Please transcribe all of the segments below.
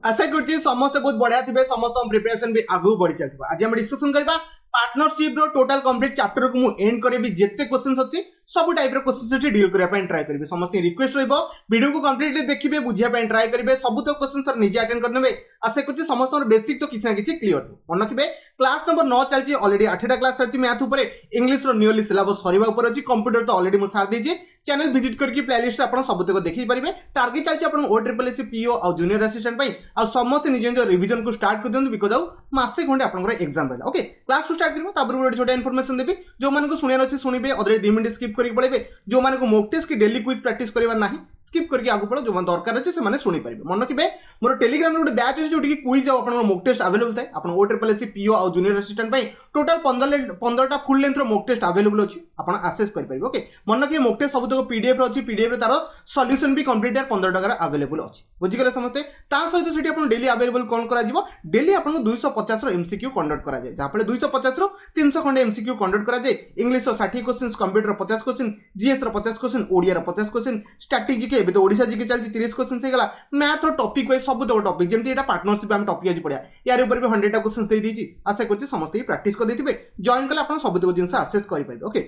आशा करछि समस्त बहुत बढ़िया थिबे, समस्त प्रिपरेशन भी आगु बढ़ी चलथिबा। आज हम डिस्कशन करबा पार्टनरशिप रो टोटल कंप्लीट चैप्टर को मु एंड करेबी, जेते क्वेश्चंस अछि सब टाइप रो क्वेश्चन सेठी डील करबा पय ट्राई करबी। समस्त रिक्वेस्ट रहइबो वीडियो को कंप्लीटली देखिबे, बुझिया पय ट्राई करबे, सब तो क्वेश्चन सर निजे अटेंड करनेबे। आशा करछि समस्त बेसिक तो किछ ना किछ क्लियर हो। मन रखिबे क्लास नंबर 9 चलछि, ऑलरेडी 8टा क्लास चलछि मैथ ऊपर, इंग्लिश रो नियरली सिलेबस सरीबा ऊपर अछि, कंप्यूटर तो ऑलरेडी मु सार देछि। चैनल विजिट करके प्लेलिस्ट आपण सब तक देखि परिबे। टारगेट चलछि आपण OSSC पीओ और जूनियर असिस्टेंट पय आ समस्त निज निज रिवीजन को स्टार्ट कर दियंतु, बिकॉज़ आउ मासे घंटे आपनकर एग्जाम रहला। ओके क्लास को स्टार्ट करबो, तापर गोटे छोटा इन्फॉर्मेशन देबी। जो मानको सुनियार अछि सुनिबे, अदरे 2 मिनिट स्किप करके पळेबे। जो मानको मॉक टेस्ट की डेली क्विज प्रैक्टिस करबा नाही, स्किप करके आगु पळो। जो मन दरकार अछि से माने सुनि परिबे। मन रखिबे मोर टेलीग्राम रे गोटे बैच अछि जोटी क्विज आ आपनकर मॉक टेस्ट अवेलेबल थाए। आपण OSSC पीओ और जूनियर असिस्टेंट पय टोटल 15टा फुल लेंथ रो मॉक टेस्ट अवेलेबल अछि, आपण एक्सेस कर परिबे। ओके मन रखिबे मॉक टेस्ट सब तक पीडीएफ रो अछि, पीडीएफ रे तार सॉल्यूशन भी कंप्लीट 15 टका अवेलेबल अछि। बुझि गेले समझते। ता सहित सेठी आपण डेली अवेलेबल कोन करा जिवो, डेली आपण 250 रो एमसीक्यू कंडक्ट करा जाय, जाफळे 250 रो 300 खंडे एमसीक्यू कंडक्ट करा जाय। इंग्लिश रो 60 क्वेश्चंस, कंप्यूटर रो 50 क्वेश्चन, जीएस रो 50 क्वेश्चन, ओडिया रो 50 क्वेश्चन, स्टैटिक जीके एबे तो ओडिसा जीके चलती 30 क्वेश्चन से गला। मैथ रो टॉपिक वाइज सब तो टॉपिक जेमति एटा पार्टनरशिप हम टॉपिक आज पढिया, यार ऊपर भी 100 टा क्वेश्चन दे दीची। आशा करछि समस्त ही प्रैक्टिस कर देथिबे, जॉइन कले आपण सब तो जिंस एक्सेस करि परिबे। ओके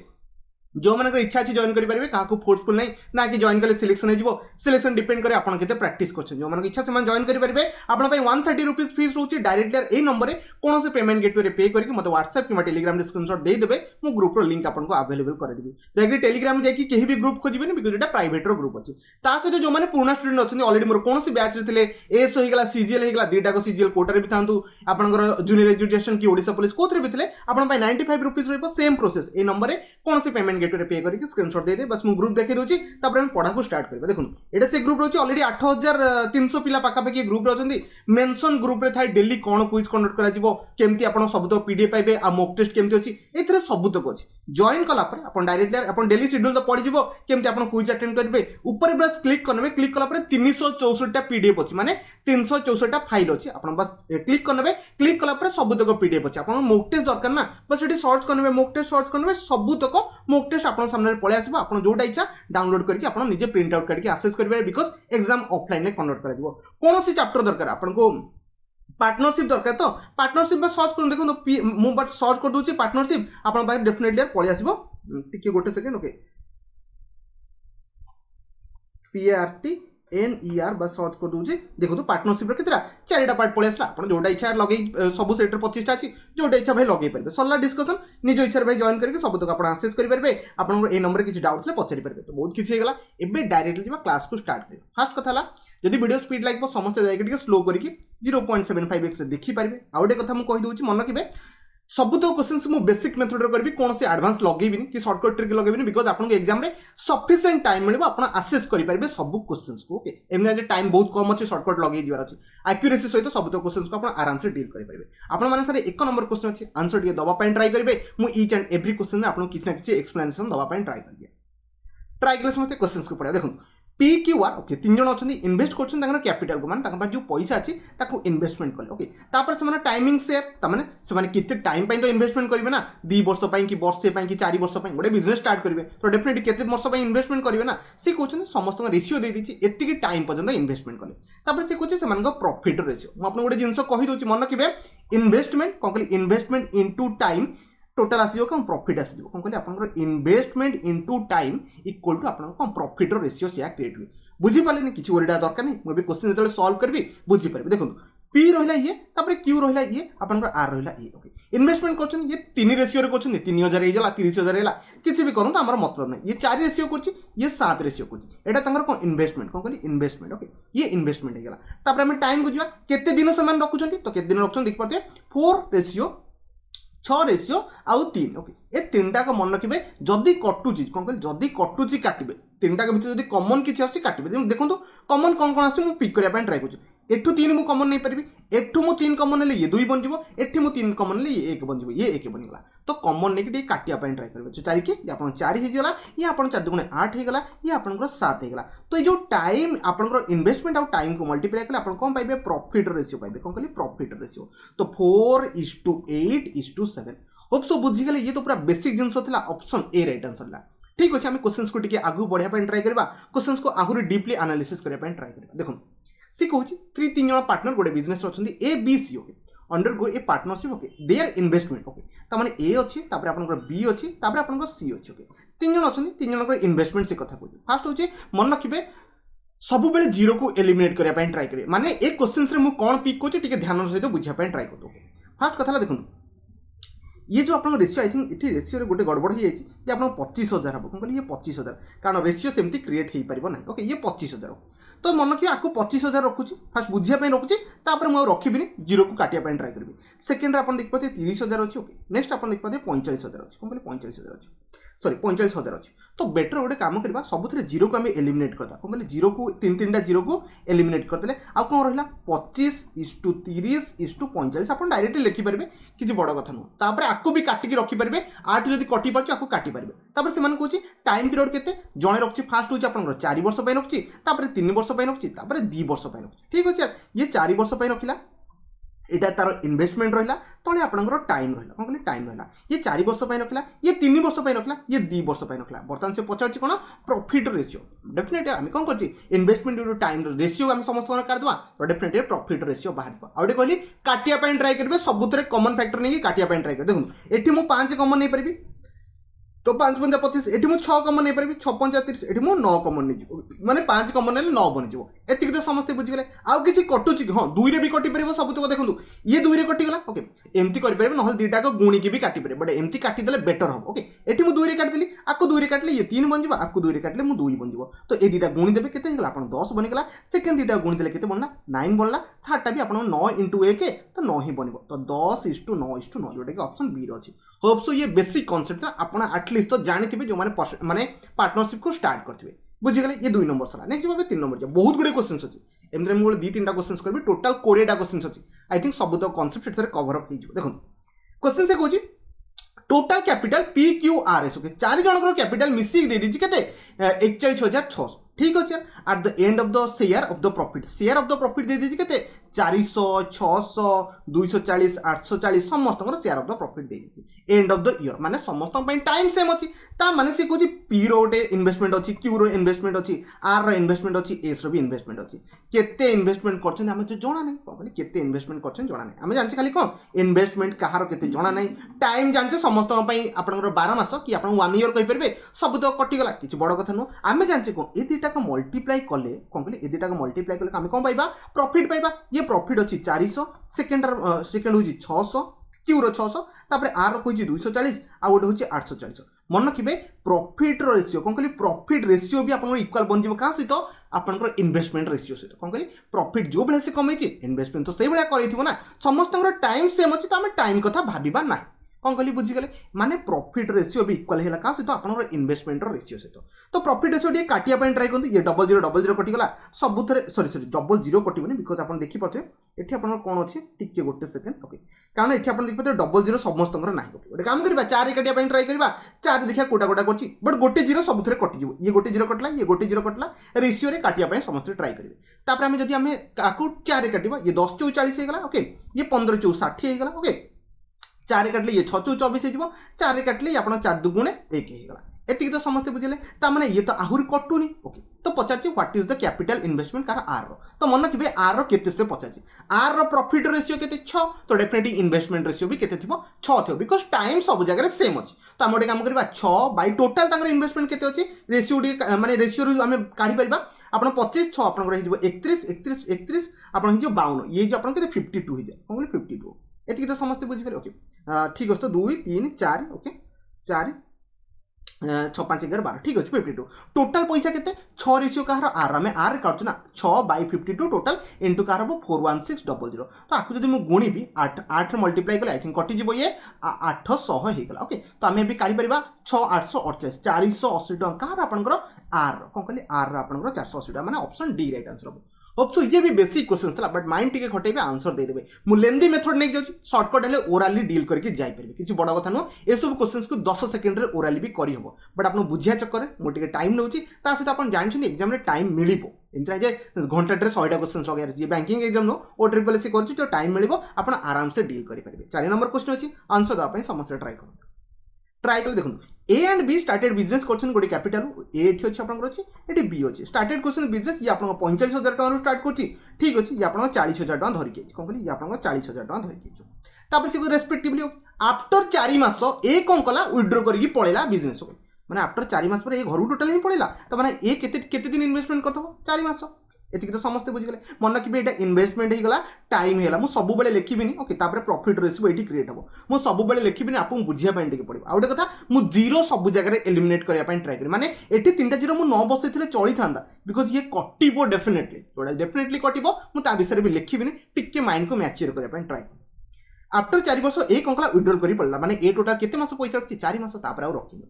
जो मानक इच्छा अच्छी जॉइन करि परिबे, काको फोर्सफुल नै ना कि जॉइन कले सिलेक्शन हे जिवो। सिलेक्शन डिपेंड करे आपण केते प्रैक्टिस करछन। जो मानक इच्छा से मान जॉइन करि परिबे। आपण पय 130 रुपीस फीस रहउची। डायरेक्टली ए नंबर रे कोनो से पेमेंट गेटवे रे पे करके मते WhatsApp किबा टेलीग्राम रे स्क्रीनशॉट दे देबे, मु ग्रुप रो लिंक आपण को अवेलेबल कर देबी। डायरेक्टली टेलीग्राम जाय कि केही भी group खोजिबेनी, because Etah private row group अछि। ता से जो माने पुराना स्टूडेंट अछन ऑलरेडी मोर कोनो से बैच रे थिले, एस होई गेला, सीजीएल हे गेला, दीटा को सीजीएल कोटा रे भी थांतु, आपनकर जूनियर एजुकेशन की ओडिसा पुलिस कोथरे भी थिले, आपण पय 95 रुपीस रहइबो। सेम प्रोसेस ए नंबर रे कोनो से पेमेंट गेटवे रे पे करके स्क्रीनशॉट दे दे, बस मु ग्रुप देखि दोची। तापर हम पढा को स्टार्ट करबा। देखुन एटा से ग्रुप रहउची, ऑलरेडी 8300 पिला पाका पाकी ग्रुप रहउचंदी। मेंशन ग्रुप रे थाइ डेली कोन क्विज कंडक्ट करा जिवो, केमती आपण सब तो पीडीएफ पाइबे, आ मॉक टेस्ट केमती अछि, एथरे सब तक अछि। जॉइन कला पर आपण डायरेक्टली आपण डेली शेड्यूल तो पढि जिवो, केमती आपण क्विज अटेंड करबे। ऊपर बस क्लिक करबे, क्लिक कला पर 364 टा पीडीएफ अछि, माने 364 टा फाइल अछि। आपण बस क्लिक करबे, क्लिक कला पर सब तक पीडीएफ अछि। आपण मॉक टेस्ट दरकार ना, बस एठी सर्च करबे, मॉक टेस्ट सर्च करबे, सब तक मॉक टेस्ट आपण सामने पळे आसीबो। आपण जोटा इच्छा डाउनलोड करके आपण निजे प्रिंट आउट करके एक्सेस करबे, बिकॉज़ एग्जाम ऑफलाइन में कंडक्ट करा दिबो। कोन सी चैप्टर दरकार आपण को पार्टनरशिप दरकार, तो पार्टनरशिप में सर्च कर देखो। मु बट सर्च कर दोची पार्टनरशिप, आपण पाखे डेफिनेटली पळे आसीबो। टिके गोटे सेकंड। ओके PARTNER बस सर्च कर दोची। देखो तो पार्टनरशिप रे केतरा 4टा पार्ट पळे आसला। आपण जोटा इच्छा लगे सब सेट रे 25 टा अछि, जोटा इच्छा भाई लगे परबे। सल्ला डिस्कशन निज इच्छा भाई जॉइन करके सब तक आपण एक्सेस करि परबे। आपण ए नंबर किछि डाउट ले पछारि परबे। तो बहुत किछि हे गेला। एबे डायरेक्टली जिबा क्लास को स्टार्ट करियो। फर्स्ट कथा ला, जदि वीडियो स्पीड लागबो समस्त जाय के स्लो करिके 0.75x देखि परबे। आउटे कथा मु कहि दोची, मन रखिबे सब तो क्वेश्चंस मु बेसिक मेथड रे करबी, कोन से एडवांस लगेबिनी कि शॉर्टकट ट्रिक लगेबिनी, बिकॉज़ आपन के एग्जाम रे सफिशिएंट टाइम मिलबो, आपन एक्सेस करि परबे सब क्वेश्चंस को। ओके एमना जे टाइम बहुत कम अछि, शॉर्टकट लगे जिवार अछि, एक्यूरेसी सहित सब तो क्वेश्चंस को आपन आराम से डील करि परबे। आपन माने सर एक नंबर क्वेश्चन अछि, आंसर दिए दबा पय ट्राई करबे। मु ईच एंड एवरी क्वेश्चन रे आपन किछ ना किछ एक्सप्लेनेशन दबा पय ट्राई करबे। ट्राई करले समस्त क्वेश्चंस को पढा। देखो PQR, ओके 3 जण अछंती, इन्वेस्ट करछन ताकर कैपिटल को, माने ताकर पास जो पैसा अछि ताको इन्वेस्टमेंट कले। ओके तापर से माने टाइमिंग शेयर, त माने से माने किते टाइम पय तो इन्वेस्टमेंट करिवे ना, 2 वर्ष पय कि वर्षे पय कि 4 वर्ष पय गोटे बिजनेस स्टार्ट करिवे, तो डेफिनेटली केते वर्ष पय इन्वेस्टमेंट करिवे ना। से कहछन समस्त रेशियो दे दिछि, एतिकी टाइम पर्यंत इन्वेस्टमेंट कले। तापर से कहछ से मानक प्रॉफिट रेशियो। म आपन गोटे जिंस कहि दोछि, मन रखिबे इन्वेस्टमेंट कोन कहली, इन्वेस्टमेंट इनटू टाइम टोटल आसीजो कम प्रॉफिट आसीजो। कोन कहली आपन investment into time equal to आपन कम प्रॉफिट रो रेशियो से क्रिएट हुए। बुझी पालेनी किछि ओरिडा दरकार नै, मु भी क्वेश्चन जतले सॉल्व करबी बुझी परबे। देखो P रहिला ये, तापर Q रहिला ये, आपन R रहिला ये। ओके इन्वेस्टमेंट करछन ये 3 रेशियो रे करछन, 3000 हे गेला, 30000 हेला, किछि भी करन त हमर मतलब नै। ये 4 रेशियो करछि, ये 7 रेशियो करछि, एटा तंगर कोन इन्वेस्टमेंट, कोन कहली इन्वेस्टमेंट। ओके ये इन्वेस्टमेंट हे गेला। तापर हम टाइम को जिवा, केते दिन समान रखुछंती, तो केते दिन रखछन देख परते 4 रेशियो आउ 3। ओके ए तीनटा को मन रखिबे, जदी कटुची कोन कहली, जदी कटुची काटिबे, तीनटा के भीतर जदी कॉमन किछि आसी काटिबे। देखंतु कॉमन कोन कोन आसी मु पिक करिया पय ट्राई करछु। एठू 3 मु कॉमन नै परबी, एठू मु 3 कॉमन ले ये 2 बन जिवो, एठी मु 3 कॉमन ले ये 1 बन जिवो, ये 1 बन गेला। तो कॉमन नै कि काटिया पय ट्राई करबे। 4 के ये आपन 4 हे गेला, ये आपन 4 दुगुणे 8 हे गेला, ये आपन को 7 हे गेला। तो ये जो टाइम आपन को इन्वेस्टमेंट और टाइम को मल्टीप्लाई करले आपन कोन पाइबे, प्रॉफिट रेशियो पाइबे। कोन कहली प्रॉफिट रेशियो। तो 4:8:7। होप सो बुझी गेले। ये तो पूरा बेसिक जिंस थिला, ऑप्शन ए राइट आंसर ला। ठीक अछि, हम क्वेश्चंस को टिके आगु बढ़िया पय ट्राई करबा, क्वेश्चंस को आहुरी डीपली एनालिसिस करिया पय ट्राई करबा। देखो सी कहूँ तीन जन पार्टनर गोटे बिजनेस अच्छे A B C okay undergo a partnership okay they are investment okay तार ए अच्छी आपंकर बी अच्छी आपंकर सी अच्छी ओके तीन जन अच्छे तीन जन इन्वेस्टमेंट से कथा कहूँ फास्ट हूँ मन रखिए सब बेले जीरो को एलिमिनेट करने ट्राए करेंगे माने ए क्वेश्चन रे मुझे कौन पिक कर ध्यान सहित बुझापी ट्राए कर फास्ट कथा देखो ये जो आपन रेशियो आई थिंक ये रेशियो गोटे गड़बड़ हो जाए आप 25,000 हम कौन ये 25,000 कारण रेशियो सेमती क्रिएट हो पार ना ओके ये 25,000 तो मन रखिए आपको 25,000 रखुच्छी फास्ट बुझापी रखुच्छी मुझे रखी जीरो को काटिया ट्राए करी सेकेंड आप देखिए 30,000 अच्छी ओके नेक्स्ट आप देखिए 45,000 अच्छी कौन 45,000 अच्छी सॉरी 45,000 अच्छी तो बेटर गोटे काम करवा सब जीरो को आम एलिमिनेट करता कौन कहले जीरो को तीन जीरो को एलिमिनेट करदे आ कौन रहा 25:30:45 आप डायरेक्ट लिखिपारे किसी बड़ कथा नुह तापर आपको भी काटिकी रखिपारे 8 जब कटि पार्छ आपको काटि पारे तापर से कहूँ टाइम पीरियड केते जड़े रखी फास्ट हूँ आप 4 वर्ष रखी 3 वर्ष रखी 2 वर्ष रखी ठीक अच्छे यार ये 4 वर्ष रखिला यहाँ तार इन्वेस्टमेंट रहा तले आपंकर टाइम रहा कौन कहले टाइम रहा ये 4 वर्ष रखला ये 3 वर्ष रखला ये 2 वर्ष रखला बर्तमान से पचार कौन प्रॉफिट रेशियो डेफिनेटली आम कौन कर investment due to time ratio आम समस्त काटिदेवा तो डेफिनेटली प्रॉफिट रेशियो बाहर आउटे कहली काटिया ट्राए करेंगे सबुथ कमन फैक्टर नहीं काटिया ट्राए कर देखो ये मुझे 5 कमन नहीं पारि तो 5×5 ये मुझे 6 कमन नहीं पारि 6×5 ये मुझे 9 कमन नहीं माने 5 कमन ना 9 बनीज एतिक तो समस्ते बुझीगले आउ किसी कटुची हाँ 2 रे भी कटि पार सब तक देखो ये 2 रे कटिगला ओके एमती करेंगे ना दुईटा को गुणिकी भी काटिपारे बट एमती काटिदेले बेटर हम ओके ये मुझे 2 रे काटिदेली आपको 2 रे काटिले ये 3 बन आपको 2 रे काटिले मुझे 2 बन तो ये दुटा गुणी देवे केते आप 10 बनीगला सेकेंड दुटा गुणीदेले केते बनला 9 बनला थर्डटा भी आप 9 × 1 तो 9 ही बन तो 10:9:9 जोटा कि ऑप्शन बी रही होप सो ये बेसिक कॉन्सेप्ट आपन एटलिस्ट तो जानी जो माने पार्टनरशिप को स्टार्ट करते बुझीगले ये 2 नंबर सला नेक्स्ट भाव 3 नंबर बहुत गुड़े क्वेश्चन अच्छी एमती मुझे 2-3टा क्वेश्चन करी टोटाल 20टा क्वेश्चन अच्छी आई थिंक सब तो कॉन्सेप्ट से कवर अप हो देखो क्वेश्चन से कहूँ टोटाल कैपिटल PQRS ओके 4 जन कैपिटल मिसिक दे दीजिए केते 41,600 ठीक अच्छे at the end of the share of the profit दे दीजिए केते 400 600 240 840 समस्त शेयर ऑफ द प्रॉफिट दे दीजिए एंड ऑफ द ईयर माने समस्त टाइम सेम अच्छी ता माने से कहूँ पी रो गोटे इन्वेस्टमेंट अच्छी क्यू रो इन्वेस्टमेंट अच्छी आर रो इन्वेस्टमेंट अच्छी एस रो भी इन्वेस्टमेंट अच्छी केते इन्वेस्टमेंट करछन हमें तो जाना नहीं कहले केते इन्वेस्टमेंट करछन जाना नहीं हमें जानछि खाली कोन इन्वेस्टमेंट कहार केते जाना नहीं टाइम जानछि समस्त आपनकर 12 मास कि आपन 1 ईयर कहि परबे सब तो कटि गला किछि बड़ कथा नो हमें जानछि कोन ए दुटा को मल्टीप्लाई कले कोन कहले ए दुटा को मल्टीप्लाई कले हमें कोन पाइबा प्रॉफिट पाइबा ये प्रॉफिट अच्छी 400 सेकेंड होची 600 क्यू रो 600 तापर आर रो 240 आ गोटे होची 840 मन रखिए प्रॉफिट रेशियो कौन कहली प्रॉफिट रेशियो भी आपन इक्वल बन जिवो का सहित आपनकर इन्वेस्टमेंट रेशियो सहित कौन कहली प्रॉफिट जो बेले से कमेछि इन्वेस्टमेंट तो सही बेला करैथिबो ना समस्तଙ୍କର टाइम सेम अछि तो हम टाइम कथा भाबिबा ना कौन कहली बुझीगले माने प्रॉफिट रेशियो भी इक्वल हैला का सहित आपनकर इन्वेस्टमेंट रेशियो सहित तो प्रॉफिट रेशियो डी काटिया पय ट्राई करंतु ये 0000 कटि गला सबुथरे सॉरी 00 कटिबनी बिकॉज आपन देखि पथि एठी आपन कोन अछि टिके गोटे सेकंड ओके कारण एठी आपन देखि पथि 00 समस्तଙ୍କର नाही ओके गोटे काम करबा 4 काटिया पय ट्राई करबा 4 देखिया कोटा कोटा करछि बट गोटे जीरो सबुथरे कटि जिवो ये गोटे जीरो कटला ये गोटे जीरो कटला रेशियो रे काटिया पय समस्त ट्राई करबे तापर हम जदि हमें काकू 4 काटिबा ये 10×4 = 40 हे गला ओके ये 15×4 = 60 हे गला ओके 4 काटले ये 6×24 हो 4 काटले आप 4 × 2 = 1 होगा एति तो समस्ते बुझे ताने ये तो आहरी कटुनी ओके तो पचार what is the capital investment कार आर तो मन रखिए आर केते से पचार आर प्रॉफिट रेशियो केते 6 तो डेफिनेटली इन्वेस्टमेंट रेशियो भी केते थिबो 6 थियो बिकॉज टाइम सब जगह सेम अछि तो हम गोटे काम करबा 6 बाय टोटल तांगर इन्वेस्टमेंट केते अछि रेशियो माने रेशियो रू हम काढी परबा आपण 25 6 आपण रहि जिवो 31 31 31 आपण हि जो 52 ये जो आपण केते 52 हि जाय कोन 52 एति तो समस्त बुझी गले ओके ठीक अछि तो 2 3 4 ओके 4 6 5 11 12 ठीक अच्छे 52 टोटाल पैसा केते 6 रेशियो कहार आर आम आर काटू ना 6/52 टोटाल इंटू कहार हम 41600 तो आपको जब मुझे गुणी भी 8 मल्टीप्लाई कले आई थिंक कटिज ये 800 हो गला ओके तो आम भी काढ़ी पार 6 848 480 टका कहार आपंकर आर कौन कहली आर आपंकर 480 टका माने ऑप्शन डी राइट आंसर हम होप्सो ये भी बेसिक क्वेश्चन था बट माइंड टिके खटेबे आंसर दे देबे मु लेंदी मेथड नै जाउची शॉर्टकट हेले ओराली डील करके जाई परबे किछि बडा कथा नो ए सब क्वेश्चंस को 10 सेकंड रे ओराली भी करी हबो बट आपन बुझिया चक्कर मु टिके टाइम नउची ता सहित आपन जानछन एग्जाम रे टाइम मिलिबो इंतरा जे घंटा रे 100 टा क्वेश्चन लगार जे बैंकिंग एग्जाम नो ओ ट्रिपल एससी करछि तो टाइम मिलिबो आपन आराम से डील करी परबे 4 नंबर क्वेश्चन अछि आंसर दा पय समस्त ट्राई करू ट्राई कर देखो A and B started business करछन गोटे कैपिटल ए एठी अछि आपनकर अछि एठी बी अछि स्टार्टेड करछन बिजनेस ये आपन 45000 टका स्टार्ट करछि ठीक अछि ये आपन 40000 टका धरि के कोन कहली ये आपन 40000 टका धरि के तापर से रेस्पेक्टिवली आफ्टर 4 मास ए कोन कला विथड्रॉ करके पळेला बिजनेस को माने आफ्टर 4 मास पर ए घर टोटल ही पळेला त माने ए केते दिन इन्वेस्टमेंट करथबो 4 मास एतिक तो समस्ते बुझिगले मन कि एटा इन्वेस्टमेंट ही गला टाइम हेला मु सब बेले लिखिबिनी ओके तापर प्रॉफिट रेशियो एठी क्रिएट हबो मु सब बेले लिखिबिनी आपन बुझिया पय टिके पड़िबो आउटे कथा मु जीरो सब जगह रे एलिमिनेट करिया पय ट्राई करी माने एठी तीनटा जीरो मु न बसैथिले चली थांदा बिकॉज़ ये कटिबो डेफिनेटली जोडा डेफिनेटली कटिबो मु ता विषय रे भी लिखिबिनी टिके माइंड को मैच्योर करिया पय ट्राई आफ्टर 4 वर्ष एक अंकला विड्रॉल करी पड़ला माने ए टोटल केते मास पैसा रखछि 4 मास तापर आ रखि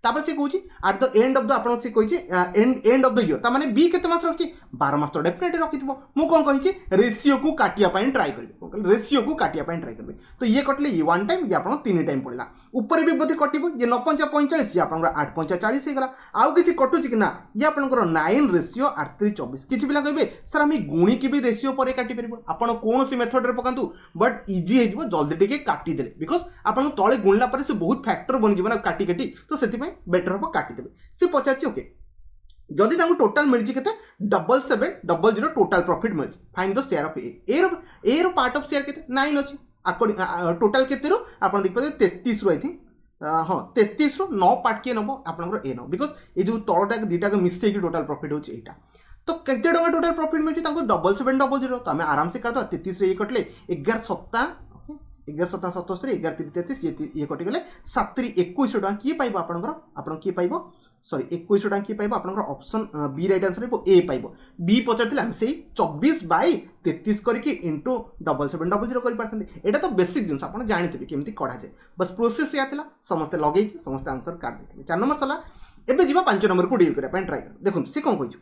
तापर से कहूची at the end of the आपन से कहूची एंड ऑफ द ईयर ता माने बी केते मास रखछि 12 मास तो डेफिनेटली रखिथिबो मु कोन कहिछि रेशियो को काटिया पय ट्राई करबे रेशियो को काटिया पय ट्राई करबे तो ये कटले ये वन टाइम ये आपन तीन टाइम पड़ला ऊपर भी बधी कटिबो ये 9.45 ये आपन 8.40 हे गला आउ किछि कटुची कि ना ये आपन 9 रेशियो 8.24 किछि बिला कहबे सर हम गुणी की भी रेशियो पर काटि परबो आपन कोन सी मेथड रे पकांतु बट इजी हे जिवो जल्दी टिके काटि देले बिकॉज़ आपन तळे गुणला पर से बहुत फैक्टर बनि जिवो ना काटि काटि तो सेति बेटर हम काटि देबे से पचारछि ओके जदि तांको टोटल मिलछि केते 7700 टोटल प्रॉफिट मिलछि find the share of A रो पार्ट ऑफ शेयर केते 9 अछि अकॉर्डिंग टोटल केते रो आपण देख पाते 33 रो आई थिंक हां 33 रो 9 पार्ट के नबो आपनकर ए नो बिकॉज़ ए जो तळटा दीटा के मिस्टेक टोटल प्रॉफिट होछि एटा तो केते टका टोटल प्रॉफिट मिलछि तांको 7700 तो हमें आराम से कर दो 33 रे ये कटले 11 सप्ताह 11 सप्ताह 77 11 33 ये कटि गले 7 रे 21 टका की पाइबो आपन की पाइबो सॉरी 21 टका की पाइबो आपनकर ऑप्शन बी राइट आंसर पाइबो ए पाइबो बी पचरथिला हम सेही 24/33 करके इनटू 7700 करि पारथि एटा तो बेसिक जिंस आपन जानिथिबे केमति कढा जाय बस प्रोसेस या थिला समस्त लगेई समस्त आंसर काट देथिबे 4 नंबर सला एबे जीवा 5 नंबर को डील करिया पय ट्राई कर देखु से कोन कहिछु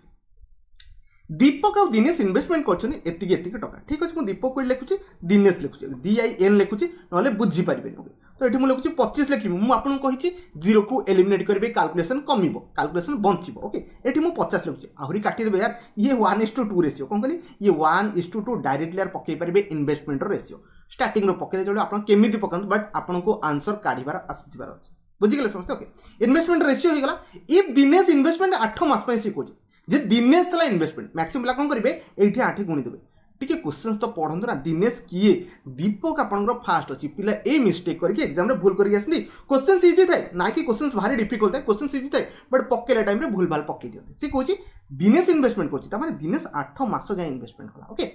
दीपक आ दिनेश इन्वेस्टमेंट करछन एतिक टका ठीक अछि मु दीपक को लिखुछि दिनेश लिखुछि DIN लिखुछि नले बुझी परिबे तो एठी मु लिखुछि 25 लिखिमु मु आपन कहिछि 0 को एलिमिनेट करबे कैलकुलेशन कमिबो कैलकुलेशन बंचिबो ओके एठी मु 50 लिखुछि आहुरी काटि देबे यार ये 1:2 रेशियो कोन कहली ये 1:2 डायरेक्टली यार पकई परिबे इन्वेस्टमेंट रेशियो स्टार्टिंग रो पकले जोडे आपन केमिति पकंत बट आपन को आंसर काढिबार आसीबार अछि बुझि गेले समझते ओके इन्वेस्टमेंट रेशियो हे गला इफ दिनेश इन्वेस्टमेंट 8 मास पय सिकोछि जे दिनेश तला इन्वेस्टमेंट मैक्सिमम ला कोन करिवे एठी 8 गुणी देबे टिके क्वेश्चंस तो पढंतु ना दिनेश किए दीपक आपनकर फास्ट अछि पिला ए मिस्टेक करके एग्जाम रे भूल करके आसनी क्वेश्चंस इजी थाए ना कि क्वेश्चंस भारी डिफिकल्ट थाए क्वेश्चंस इजी थाए बट पकेला टाइम रे भूल भाल पके दियो से कहूची दिनेश इन्वेस्टमेंट करछि त माने दिनेश 8 मास जाय इन्वेस्टमेंट कला ओके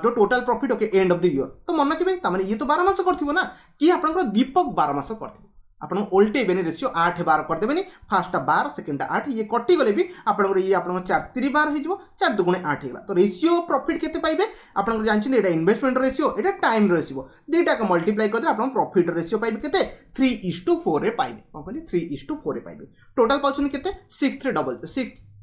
जो total profit okay and of the year तो मन कि भाई त माने ये तो 12 मास करथिबो ना कि आपनकर दीपक 12 मास करथिबो आपण उल्टे बेने रेशियो 8 12 कर देबेनी फर्स्ट 12 सेकंड 8 ये कटि गले भी आपण ये आपण 4 3 12 हे जिवो 4 2 8 हेला तो रेशियो प्रॉफिट केते पाइबे आपण जानछि एटा इन्वेस्टमेंट रेशियो एटा टाइम रेशियो दुटा का मल्टीप्लाई कर दे आपण प्रॉफिट रेशियो पाइबे केते 3:4 रे पाइबे कोन कहली 3:4 रे पाइबे टोटल पाउछन केते 63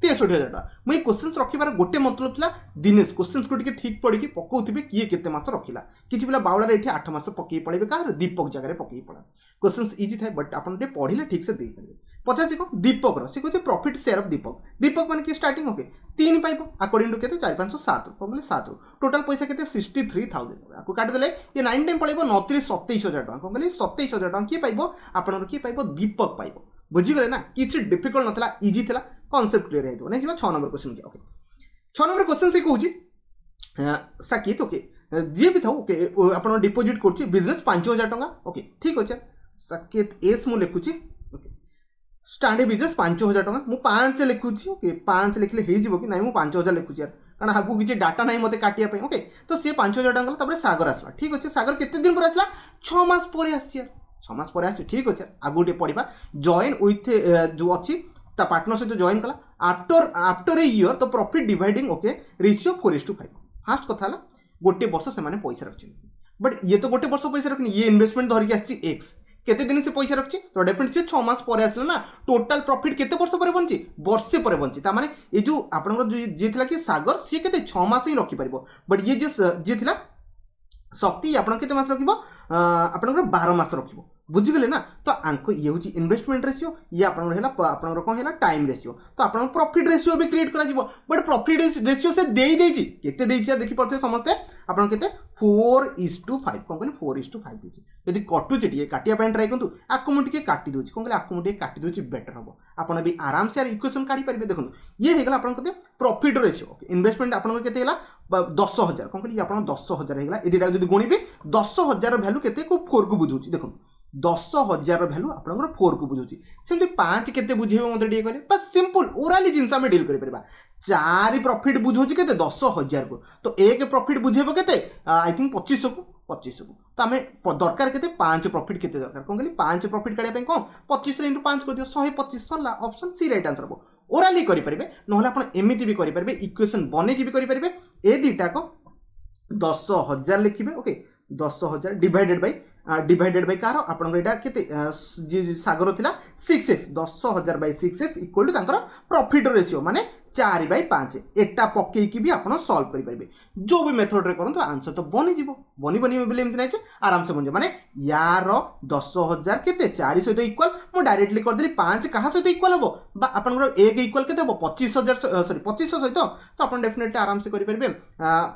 63,000 टका मुई क्वेश्चंस रखिबार गोटे मतलब थिला दिनेश क्वेश्चंस को टिके ठीक पड़ी कि पकोउथिबे किए केते मास रखिला किछि पिला बावला रे एठी 8 मास पकई पड़ेबे का दीपक जगह रे पकई पड़ा क्वेश्चंस इजी थाए बट आपन टे पढिले ठीक से देई परिबे 50 को दीपक रो से कहते प्रॉफिट शेयर ऑफ दीपक माने कि स्टार्टिंग ओके 3 पाइबो अकॉर्डिंग टू केते 4 5 7 कोमले 7 टोटल पैसा केते 63000 आपको काट देले ये 9 टाइम पळेबो 29 27000 टका कोमले 27000 टका की पाइबो आपन की पाइबो दीपक पाइबो बुझी गले ना किछि डिफिकल्ट नथला इजी थिला कांसेप्ट क्लियर हे तो नै जिवा 6 नंबर क्वेश्चन के ओके 6 नंबर क्वेश्चन से कहूची साकित ओके जे भी था ओके आपण डिपॉजिट करछि बिजनेस 5000 टका ओके ठीक अछि साकित एस मु लिखुछि ओके स्टैंड बिजनेस 5000 टका मु 5 लिखुछि ओके 5 लिखले हे जिवो कि नै मु 5000 लिखुछि यार कारण आगु किछि डाटा नै मते काटिया पे ओके तो से 5000 टका तबरे सागर आसला ठीक अछि सागर केते दिन पर आसला 6 मास पर आसी यार 6 मास पर आसी ठीक अछि आगुटे पढिबा जॉइन विथ जो अछि ता पार्टनर से जॉइन कला आफ्टर ए ईयर तो profit dividing okay ratio 4:5 fast कथा हला गोटे वर्ष से माने पैसा रखछि बट ये तो गोटे वर्ष पैसा रखनी ये इन्वेस्टमेंट धर के आछि x केते दिन से पैसा रखछि तो डेफिनेटली 6 मास पर आसला ना टोटल प्रॉफिट केते वर्ष पर बंची वर्षे पर बंची ता माने ए जो आपनकर जे थिला कि सागर सी केते 6 मास ही रखि परिबो बट ये जे थिला शक्ति आपन केते मास रखिबो आपनकर 12 मास रखिबो बुझी गले ना तो आंको ये होची इन्वेस्टमेंट रेशियो ये आपनकर हेला आपनकर कोन हेला टाइम रेशियो तो आपन प्रॉफिट रेशियो भी क्रिएट करा जिवो बट प्रॉफिट रेशियो से देई देछि केते देछि देखि परथे समस्ते आपन केते 4:5 कौन कहली 4:5 देछि यदि कटुचे टिके काटिया ट्राई करतु आकु मु टिके काटी दोछि कौन कहली आकु मु टिके काटी दोछि बेटर हबो आपण भी आराम से इक्वेशन काढी परिबे देखो ये हेगला आपण कते प्रॉफिट रेशियो इन्वेस्टमेंट आपण केते हेला 10,000 कौन कहली आपण 10,000 हेगला एदिटा जदि गुणिबे 10,000 वैल्यू केते को 4 को बुझुछि देखो 10,000 वैल्यू आपनकर 4 को बुझुछि सेमति 5 केते बुझेबो मते डी करे बस सिंपल ओराली जिंस हम डील करि परबा 4 प्रॉफिट बुझुछि केते 10,000 को तो एक प्रॉफिट बुझेबो केते आई थिंक 2500 को तो आमे दरकार केते 5 प्रॉफिट केते दरकार कोन कहली 5 प्रॉफिट काढे पे कोन 25 * 5 कर दियो 125 सरला ऑप्शन सी राइट आंसर हबो ओराली करि परबे नहले आपण एमिति भी करि परबे इक्वेशन बने की भी करि परबे ए दीटा को 10,000 लिखिबे ओके 10,000 डिवाइडेड बाय कार आपण एटा केते सागर थिला 6x 10,000 / 6x इक्वल टू तांकर प्रॉफिट रेशियो माने 4/5 एटा पक्के की भी आपण सॉल्व करि परिबे जो भी मेथड रे करन तो आंसर तो बनि जिवो बनि बेले एमति नै आराम से बन माने यार 10,000 केते 4 सहित इक्वल मु डायरेक्टली कर देली 5 कहा सहित इक्वल हबो बा आपण 1 इक्वल केते हबो 25,000 सॉरी 2500 सहित तो आपण डेफिनेटली आराम से करि परिबे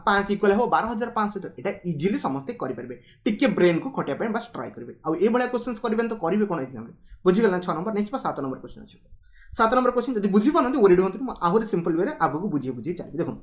5 इक्वल हबो 12,500 एटा इजीली समस्त करि परिबे टिके ब्रेन को खटिया पे बस ट्राई करिवे आ ए बळा क्वेश्चंस करिबेन तो करिवे कोन एग्जाम रे बुझि गेला 6 नंबर नेक्स्ट 7 नंबर क्वेश्चन अछि 7 नंबर क्वेश्चन जदि बुझि पानंती ओरिड होंती आहुरी सिंपल वे रे आगु को बुझी चली देखो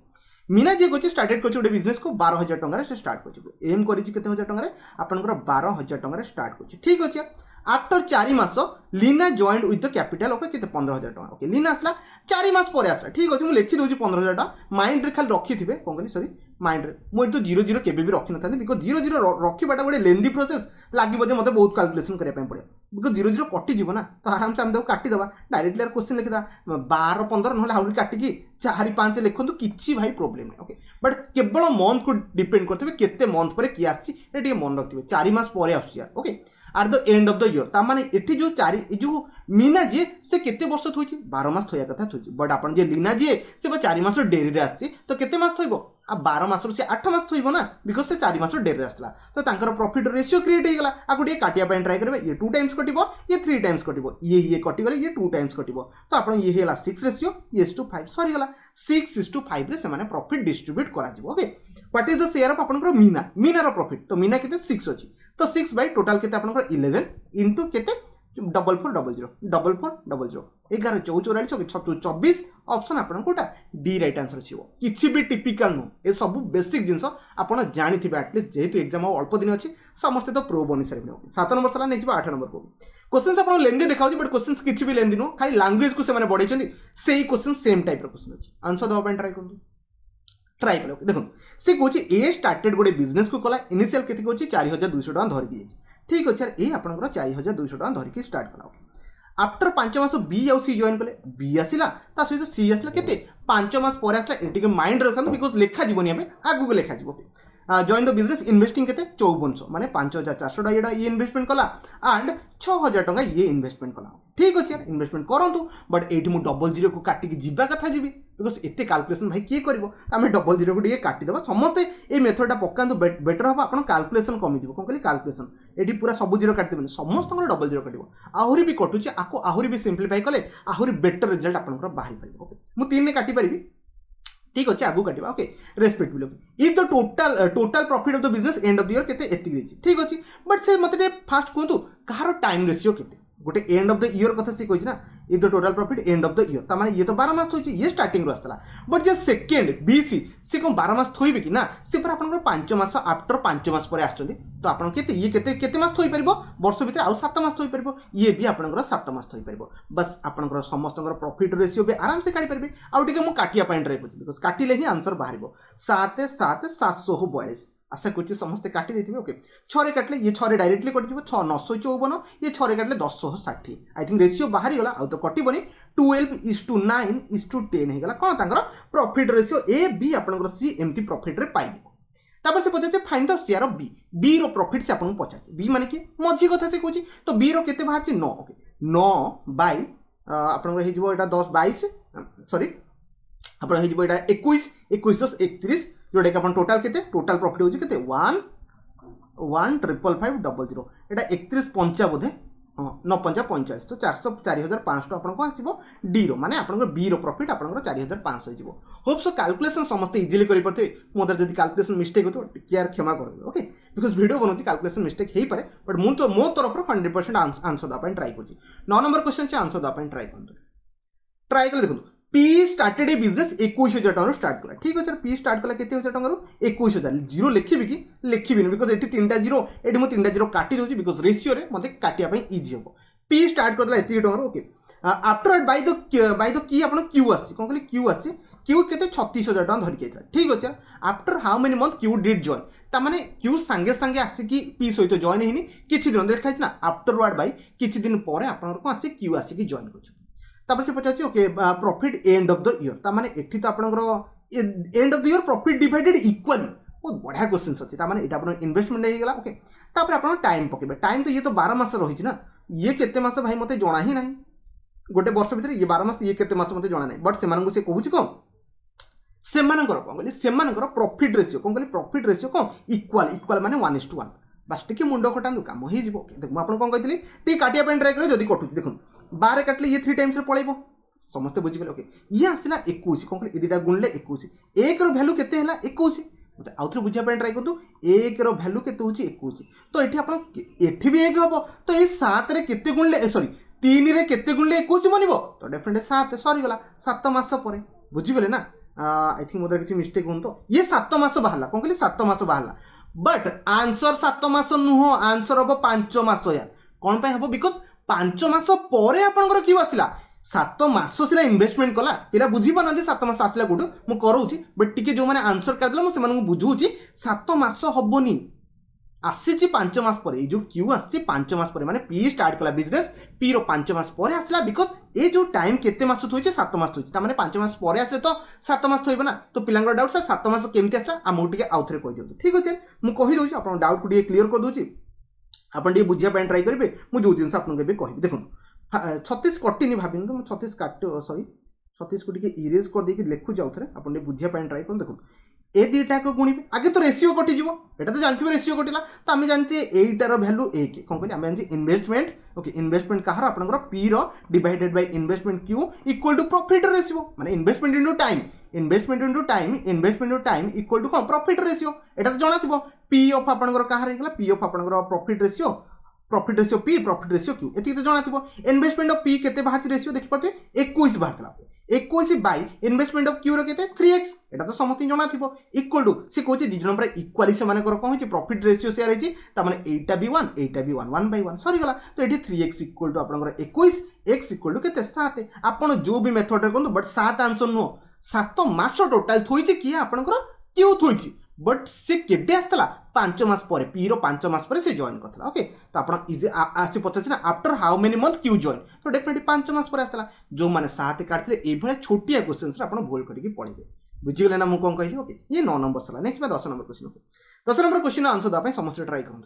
मीना जे गोचे स्टार्टेड कोचे गोटे बिजनेस को 12,000 टंका रे से स्टार्ट कोचे एम करिछि केते हजार टंका रे आपनकर 12,000 टंका रे स्टार्ट कोचे ठीक अछि आफ्टर 4 मास लीना joined with the capital okay केते 15,000 टंका ओके लीना आसला 4 मास परे आसला ठीक अछि मु लिखि दोछि 15,000 टंका माइंड रे खाली रखि थिबे कोन कहली सॉरी माइंड रे मु तो 00 केबे भी रखि नथांती बिकॉज़ 00 रखिबाटा गोटे लेंदी प्रोसेस लागिबो जे मते बहुत कैलकुलेशन करिया पय पड़े बिकॉज़ 00 कटि जीवो ना तो आराम से हम दो काटि दबा डायरेक्टली क्वेश्चन लिखि दा 12 15 नहले हाउरी काटि की 4 5 लिखंतु किछि भाई प्रॉब्लम नै ओके बट केवल मंथ को डिपेंड करथबे केते मंथ परे की आछि एटी मन रखथिबे 4 मास परे आछि यार okay at the end of the year ता माने एठी जो 4 जो मीना जी से केते वर्ष थोइछि 12 मास थोया कथा थोइछि बट आपण जे लीना जी से 4 मास डेरी रे आछि तो केते मास थोइबो आ 12 मास से 8 मास थोइबो ना बिकॉज़ से 4 मास डेरी रे आसला तो तांकर प्रॉफिट रेशियो क्रिएट हे गेला आकु डे काटिया पे ट्राई करबे ये 2 टाइम्स कटिबो ये 3 टाइम्स कटिबो ये कटि गले ये 2 टाइम्स कटिबो तो आपण ये हेला 6 रेशियो ये 1:5 सॉरी गेला 6:5 रे से माने प्रॉफिट डिस्ट्रीब्यूट करा जिवो okay what is the share of आपनकर मीना रो प्रॉफिट तो मीना केते 6 अछि तो 6 बाय टोटल केते आपनकर 11 इनटू केते 4400 11 14 24 ऑप्शन आपन कोटा डी राइट आंसर छिवो किछि भी टिपिकल नो ए सब बेसिक जिंस आपन जानि थिबे एटलीस्ट जेहेतु एग्जाम अल्प दिन अछि समस्त तो प्रो बनि सरिबे 7 नंबर सला नेछि 8 नंबर को क्वेश्चंस आपन लेंदी देखाउ बट क्वेश्चंस किछि भी लेंदी नो खाली लैंग्वेज को से माने बढ़ै छथि सेही क्वेश्चन सेम टाइप रो क्वेश्चन अछि आंसर दवा पे ट्राई करु ट्राई करो देखो से कोची ए स्टार्टेड गोटे बिजनेस को कला इनिशियल केते कोची 4,200 टका धरि दिए ठीक अछि यार ए आपनकर 4,200 टका धरि के स्टार्ट कला आफ्टर 5 मास बी आउ सी जॉइन कले बी आसिला ता सहित सी आसिला केते 5 मास परे आसिला एटी के माइंड रखन बिकॉज़ लेखा जीवनी हमें आगु को लेखा जीवो जॉइन द बिजनेस इन्वेस्टिंग केते 5400 माने 5,400 टका ये इन्वेस्टमेंट कला एंड 6,000 टका ये इन्वेस्टमेंट कला ठीक अछि यार इन्वेस्टमेंट करंतु बट एटी मु डबल जीरो को काटी के जिबा कथा जीबी बिकॉज़ एते कैलकुलेशन भाई के करबो आमे डबल जीरो को दिए काटी देबा समस्त ए मेथडटा पकांतु बेटर हबा आपण कैलकुलेशन कमी दिबो कोन कहली कैलकुलेशन एटी पूरा सब जीरो काटी देबे समस्त को डबल जीरो काटिबो आहुरी भी कटुची आको आहुरी भी सिंपलीफाई कले आहुरी बेटर रिजल्ट आपण बाहरी परिबो ओके मु 3 ने काटी परिबी ठीक अछि आगु काटिबा okay respectively okay if the total profit of the business end of the year केते एति देछि ठीक अछि बट से मते फास्ट कोंतु कहारो टाइम रेशियो केते गोटे एंड ऑफ द ईयर कथा से कहिछि ना if the total profit end of the year ता माने ये तो 12 मास होछि ये स्टार्टिंग रो आस्तला बट जे सेकंड बीसी से को 12 मास थोइबे कि ना से पर आपन 5 मास आफ्टर 5 मास परे आछथि तो आपन केते मास थोइ परिबो वर्ष भीतर आउ 7 मास थोइ परिबो ये भी आपन 7 मास थोइ परिबो बस आपन समस्त प्रॉफिट रेशियो भी आराम से काटी परिबे आउ टिके मु काटिया पॉइंट रे बुझ बिकॉज़ काटिले ही आंसर बाहरिबो 7 7 742 आशा करछि समस्त काटी देथिबे ओके 6 रे काटले ये 6 रे डायरेक्टली कटि जिवो 6 954 ये 6 रे काटले 1060 आई थिंक रेशियो बाहरी गला आ तो कटि बनी 12:9:10 हे गला कोन तांगर प्रॉफिट रेशियो ए बी आपनकर सी एमटी प्रॉफिट रे पाइबो तापर से पछे find the share of B रो प्रॉफिट से आपन पछाचे बी माने कि मझी कथा से कहछि तो बी रो केते बाहरछि 9 ओके 9 बाय आपनकर हे जिवो एटा 10 22 सॉरी आपन हे जिवो एटा 21 21 31 जोडे अपन टोटल केते टोटल प्रॉफिट होची केते 1 1 55500 एटा 31 5 बोधे 9 5 45 तो 400 4500 आपको आसो डी रो माने आपन बी रो प्रॉफिट आपन 4500 हो होप सो कैलकुलेशन समस्त इजिली करि परथे मोदर जदी कैलकुलेशन मिस्टेक हो तो केयर क्षमा कर दे ओके बिकॉज वीडियो बनौछि कैलकुलेशन मिस्टेक हे पारे बट मु तो मो तरफ 100% आंसर दा पय ट्राई करछि 9 नंबर क्वेश्चन से आंसर दा पय ट्राई कर देखो पी स्टार्टेड ए बिजनेस 21000 टका स्टार्ट कला ठीक है पी स्टार्ट कला केते हजार टका 21000 जीरो लिखिबि कि लिखिबिनी बिकॉज एठी तीनटा जीरो एठी मो तीनटा जीरो काटी दोछि बिकॉज रेशियो रे मते काटिया पय इजी हो पी स्टार्ट करदला एती टका okay after by the key आपन क्यू आसी कोन कहली क्यू आसी क्यू केते 36000 टका धरि केइता ठीक अछि after how many month Q did join ता माने क्यू संगे संगे आसी कि पी सहित जॉइन हेनी किछि दिन देखा ना आफ्टरवर्ड बाय किछि दिन परे आपन को आसी क्यू आसी कि जॉइन करछु तापर से पचाची okay profit end of the year ता माने एठी तो आपनकर end of the year profit divided equally बहुत बढ़िया क्वेश्चन अछि ता माने एटा आपन इन्वेस्टमेंट हे गेला ओके तापर आपन टाइम पकेबे टाइम तो ये तो 12 मास रही ना ये केते मास भाई मते जणा ही नाही गोटे वर्ष भीतर ये 12 मास ये केते मास मते जणा नाही बट सेमान को से कहूछ कोन सेमानकर कोन कहली सेमानकर प्रॉफिट रेशियो कोन कहली प्रॉफिट रेशियो कोन इक्वल माने 1:1 बस टिके मुंडो खटांदु काम हे जिवो देख म आपन कोन कहतली टी काटिया पेन ट्राई करे जदी कटुची देखुन 12 काटले ये 3 टाइम्स रे पळेबो समस्त बुझी गेले ओके ये आसिला 21 कोन कहली एदिटा गुणले 21 1 रो वैल्यू केते हला 21 मते आउथरे बुझिया पेन ट्राई करतु 1 रो वैल्यू केते होची 21 तो एठी आपन एठी भी 1 हबो तो ए 7 रे केते गुणले सॉरी 3 रे केते गुणले 21 बनिबो तो डेफिनेटली 7 सॉरी गला 7 मास परे बुझी गेले ना आई थिंक मोदर किछि मिस्टेक होन तो ये 7 मास बाहला कोन कहली 7 मास बाहला बट आंसर 7 मास नुहो आंसर हबो 5 मास यार कोन पे हबो बिकॉज़ 5 मास परे आपनकर क्यू आसिला 7 मास सिला इन्वेस्टमेंट कला पिला बुझी पानंदी 7 मास आसिला गुड मु करूची बट टिके जो माने आंसर करदला मु सेमान को बुझूची 7 मास हबोनी आसीची 5 मास परे जो क्यू आसी 5 मास परे माने पी स्टार्ट कला बिजनेस पी रो 5 मास परे आसिला बिकॉज़ ए जो टाइम केते मास होइचे 7 मास होइचे ता माने 5 मास परे आसे तो 7 मास होइबो ना तो पिलांगर डाउट सर 7 मास केमति आसला आमु टिके आउथरे कहि दियौ ठीक अछि मु कहि दोची आपन डाउट को टिके क्लियर कर दोची आपन टिके बुझिया पय ट्राई करबे मु जो जिंस आपन के कहबी देखुन 36 कटिनी भाबिन तो 36 काट सॉरी 36 को टिके इरेज कर दे कि लिखु जाउ थरे आपन टिके बुझिया पय ट्राई कर देखुन ए दुटा को गुणिबे आगे तो रेशियो कटि जीवो एटा तो जानथिबे रेशियो कटिला तो आमे जानचे एटार वैल्यू 1 कोन कहली आमे जानचे इन्वेस्टमेंट ओके इन्वेस्टमेंट कहार आपनकर पी रो divided by investment Q equal to profit ratio माने investment into time equal to कोन प्रॉफिट रेशियो एटा तो जणाथिबो पी ऑफ आपनकर कहार हेगला पी ऑफ आपनकर profit ratio P profit ratio Q एति तो जणाथिबो इन्वेस्टमेंट ऑफ पी केते बाहाच रेशियो देखि पते 21 बाहरतला 21 bye investment of Q rho केते 3x एटा तो समथि जणाथिबो इक्वल टू से कोचे दी जण पर इक्वली से माने कोन होची प्रॉफिट रेशियो शेयर हेची ता माने एटा बी 1 1/1 सॉरी गला तो एठी 3x इक्वल टू आपनकर 21 x इक्वल टू केते 7 आपण जो भी मेथड रे कोन बट 7 आंसर नो 7 मास टोटल थोइची कि आपनकर क्यू थोइची बट से केबे आस्तला 5 मास परे पी रो 5 मास परे से जॉइन करथला ओके तो आपण इजी आसी पचाछि ना after how many month Q join तो डेफिनेटली 5 मास परे आस्तला जो माने 7 काटले ए भले छोटिया क्वेश्चंस रे आपण भूल करिकि पढिबे बुझि गेले ना मु कोन कहिली ओके ये 9 नंबर सला नेक्स्ट में 10 number question 10 number question answer दा पय समस्त ट्राई करन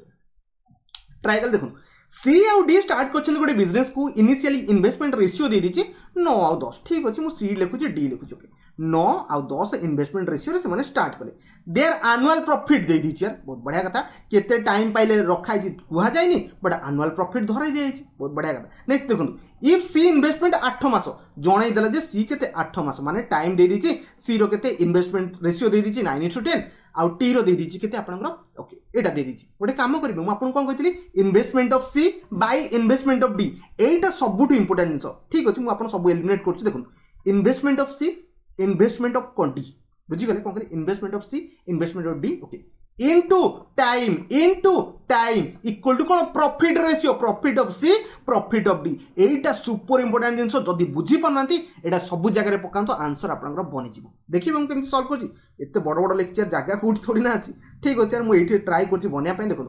ट्राई कर देखो सी आउ डी स्टार्ट करछन गोटे बिजनेस को इनिशियली इन्वेस्टमेंट रेशियो दे दिछि 9 आउ 10 ठीक अछि मु सी लिखु छी डी लिखु छी ओके 9 आउ 10 इन्वेस्टमेंट रेशियो रे से माने स्टार्ट कले देयर एनुअल प्रॉफिट दे दिछि यार बहुत बढ़िया कथा केते टाइम पाइले रखाइ छी कुहा जायनी बट एनुअल प्रॉफिट धराइ दे छी बहुत बढ़िया कथा नेक्स्ट देखंतु इफ सी इन्वेस्टमेंट 8 मास जणाइ देला जे सी केते 8 मास माने टाइम दे दिछि सी रो केते इन्वेस्टमेंट रेशियो दे दिछि 9:10 आउ टी रो दे दिछि केते आपनकर ओके एटा दे दिछि गोटे काम करबे मु आपन कोन कहितली investment of C by investment of D एटा सबुटु इंपोर्टेंट जिंस ठीक अछि मु आपन सब एलिमिनेट करछु देखुन investment of C investment of क्वांटी बुझी गले कोन करे investment of C investment of D okay into time equal to कोन profit ratio profit of C profit of D एटा सुपर इंपोर्टेंट जिंस जदी बुझी पनांती एटा सब जगह रे पकांतो आंसर आपनकर बनि जिवो देखिबे हम केमति सॉल्व करछि एते बड़ बड़ लेक्चर जगह कोठी थोड़ी ना अछि ठीक अछि यार मु एठी ट्राई करछि बनिया पय देखो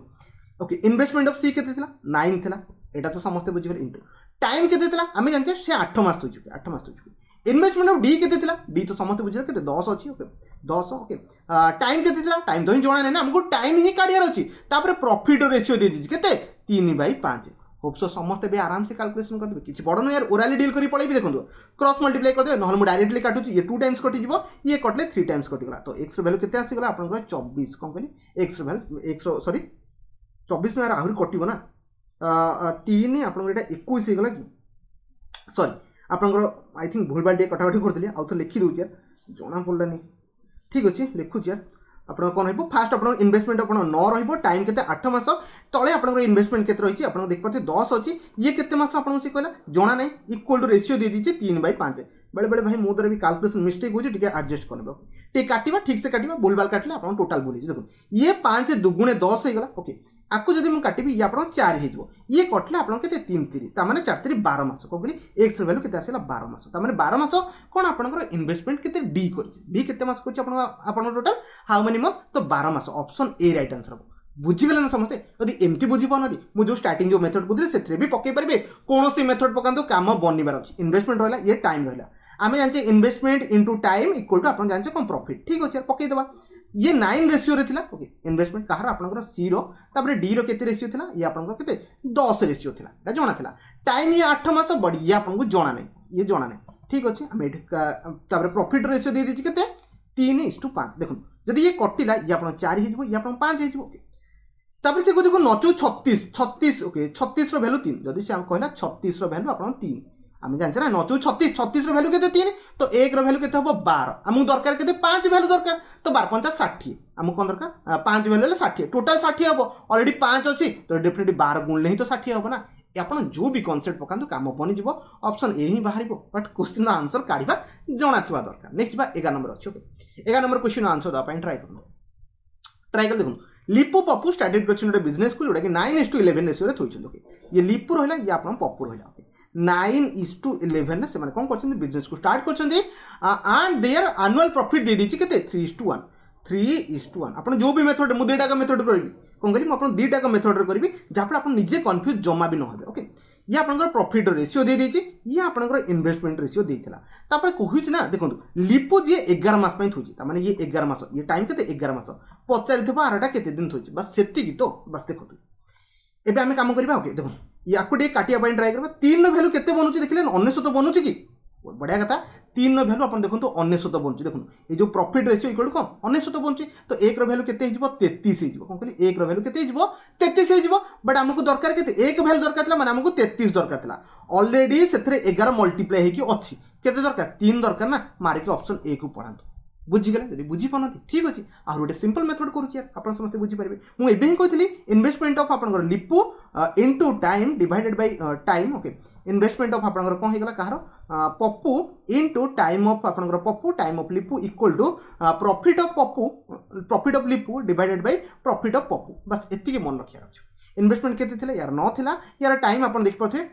ओके इन्वेस्टमेंट ऑफ सी केते थिला 9 थिला एटा तो समस्त बुझी गले इनटू टाइम केते थिला हमें जानते से 8 मास तो चुके 8 मास तो चुके इन्वेस्टमेंट ऑफ डी केते थिला डी तो समस्त बुझिला केते 10 अछि ओके 10 ओके टाइम केते थिला टाइम तो ही जणा नै ना हमको टाइम ही काढियार अछि तापर प्रॉफिट रेशियो दे दिछि केते 3/5 होप सो समस्त बे आराम से कैलकुलेशन कर देबे किछि बड़ न यार ओराली डील करी पळेबी देखंतु क्रॉस मल्टीप्लाई कर देबे नहल मु डायरेक्टली काटुछि ये 2 टाइम्स कटि जिवो ये कटले 3 टाइम्स कटि गला तो x रो वैल्यू केते आसी गला आपन 24 कोन कहली x रो वैल्यू x रो सॉरी 24 में यार आहुरी कटिबो ना तीन आपंकर यहाँ 21 होगा कि सॉरी आपंकर आई थिंक भूल भाल कटाकटी करते आउ तो लिखी दूसरी यार जना पड़ानी ठीक अच्छे लिखुची यार आप कौन हो फास्ट आप इन्वेस्टमेंट आप 9 रही टाइम के 8 मास तले आप इन्वेस्टमेंट के रही आप देखिए 10 अच्छी ये केते मास आपको सी कहला जना ना इक्वल टू रेसीो दे दीजिए 3/5 बेले बेले भाई मो द्वारा भी कैलकुलेशन मिस्टेक हो एडजस्ट कर काटा ठीक से काटा भूलभाल काटिले आप टोटाल भूल देखो ये 5 दुगुणे 10 होगा ओके आपको जब मुझे काटि ये आप 4 हो ये कटले आप 3 3 तार 4 3 12 मास कौन कही एक्स भैल्यू के आसला 12 मास तार 12 मास कौन आप इन्वेस्टमेंट के डी कर मास कर टोटाल हाउ मेनी मंथ तो 12 मास ऑप्शन ए राइट आंसर हम बुझीगले ना समस्ते यदि एमती बुझी पाना मुझे स्टार्टिंग जो मेथड बुझे से भी पकई पारे कौन सी मेथड पकातु काम बनबार अच्छे इन्वेस्टमेंट रहा ये टाइम रहा आम जानते investment into time equal to आप जानते कौन प्रॉफिट ठीक अच्छे पकईदे ये 9 रेसीो था ओके इन्वेस्टमेंट कहार आप सी रोपर डी रे रेसीो था ये आप 10 रेसीो था जना था टाइम ये 8 मास बड़ी ये आपको जना ना ये जना ना ठीक अच्छे आम प्रॉफिट रेसीो दे दीजिए के 3:5 देखो जब ये कटिला ये आप 4 ये आप 5 हो से देखो नचु 36 ओके 36 भैल्यू 3 जदि से कहला 36 भैल्यू आप 3 आम जानते ना नचु 36 भैल्यू के 3 तो 1 भैल्यू के 12 आमको दरकार के 5 भैल्यू दरकार तो 12 × 60 आमको कौन दरकार 5 भैल्यू 60 टोटाल 60 हम अलरेडी 5 अच्छी तो डेफिनेटली 12 गुणले ही तो 60 हम ना आप जो भी कनसेप्ट पकातु काम बनी ऑप्शन ए ही बाहर बट क्वेश्चन आंसर काढ़ा जना था दरकार नेक्स्ट 11 नंबर अच्छे ओके 11 नंबर क्वेश्चन आंसर देवाई ट्राए कर देखो लिपु पप्पू स्टार्टेड कर बिजनेस को जोटा कि 9:11 रेसीो थोड़ी ओके ये लिपु रहा ये आप पप्पू रहा ओके 9:11 से कौन कर बिजनेस को स्टार्ट कर एंड देयर एनुअल प्रॉफिट दे दीजिए के 3:1 3:1 आप जो भी मेथड मुझे दुईटा मेथड करी कौन करी मुझे दुईटा मेथड करी जहाँफल आप निजे कन्फ्यूज जमा भी नहे ओके ये आप प्रॉफिट रेसीो दे दीजिए ये आप इन्वेस्टमेंट रेसीो देता कहूँ ना देखो लिपु जी 11 मास थोड़ी ये 11 मास ये टाइम के 11 मास पचारि आरटा के दिन थोड़ी बस से तो बस देखो एवं आम कम करवा ओके देखो या काटा ट्राए करवा 3 भैल्यू के बनूँ देखिए 99 बनूँ कि बढ़िया कथा 3 भैल्यू आप देखो 99 बनूँ देखो ये जो प्रॉफिट रेसीो इक्वल टू कौन 99 बनूँ तो 1 भैल्यू के 33 कौन कहली 1 भैल्यू के 33 बट आमको दरकार के 1 भैल्यू दरकार था आमको 33 दरकार था ऑलरेडी से 11 मल्टीप्लाई होगी अच्छी के दरकार 3 दरकार ना मारिक ऑप्शन ए को पढ़ातु बुझीगले जब बुझी पाना ठीक अच्छे आ गोटे सिंपल मेथड करुँच आप समस्त बुझीपारे मुझे ही कहती इन्वेस्टमेंट ऑफ आप Lipu into time divided by time okay investment of आप कौन होगा कहार पप्पू इंटू टाइम ऑफ आप Pappu time of Lipu equal to profit of Pappu profit of Lipu divided by profit of Pappu बस एति मन रखा अच्छे इन्वेस्टमेंट के यार 9 था यार टाइम आप देखिए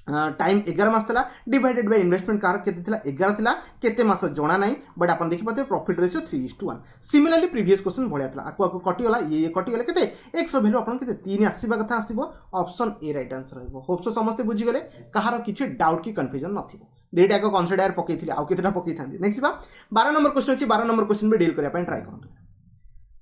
टाइम 11 मास था डिवाइडेड बाय इन्वेस्टमेंट कार केते 11 था केते मास जना ना बट आप देखिए profit ratio 3:1 similarly previous question भाया था आपको कटिगला ये कटिगला के एक्स भैल्यू आप 3 आसवा कथा आसो ऑप्शन ए राइट आंसर रही होप सो समस्ते बुझीगले कहार किसी डाउट की कन्फ्यूजन न दुईटा एक कनसेप्ट यार पकई आउ केतेटा पकई था नेक्स्ट 12 नंबर क्वेश्चन अच्छी 12 नंबर क्वेश्चन भी डील करने ट्राए करूँ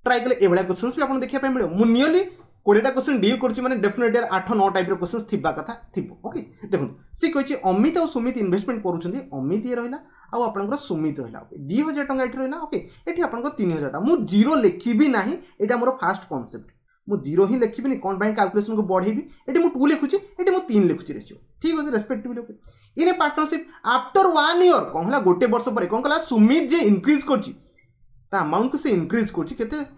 ट्राए कले ये क्वेश्चन भी आपको देखा मिले मुझे नियरली 20टा क्वेश्चन डील कर डेफिनेटली 8-9 टाइप क्वेश्चन थी कथा थी ओके देखो सी कही अमित और सुमित इन्वेस्टमेंट करुँच अमित ये रहा आउ आप सुमित रहा 2000 टଙ୍କା ये रहा ओके ये आप 3000 मुझे जीरो लिखी ना यहाँ मोर फास्ट कनसेप्ट मुझे जीरो ही लिखी कौन कैलकुलेशन को बढ़ेबी ये मुझे 2 लिखुची ये मुझे 3 लिखुची रेसीो ठीक अच्छे respectively okay in partnership after 1 year कौन है गोटे वर्ष पर कौन कला सुमित जे इंक्रीज कर अमाउंट को से इंक्रीज कर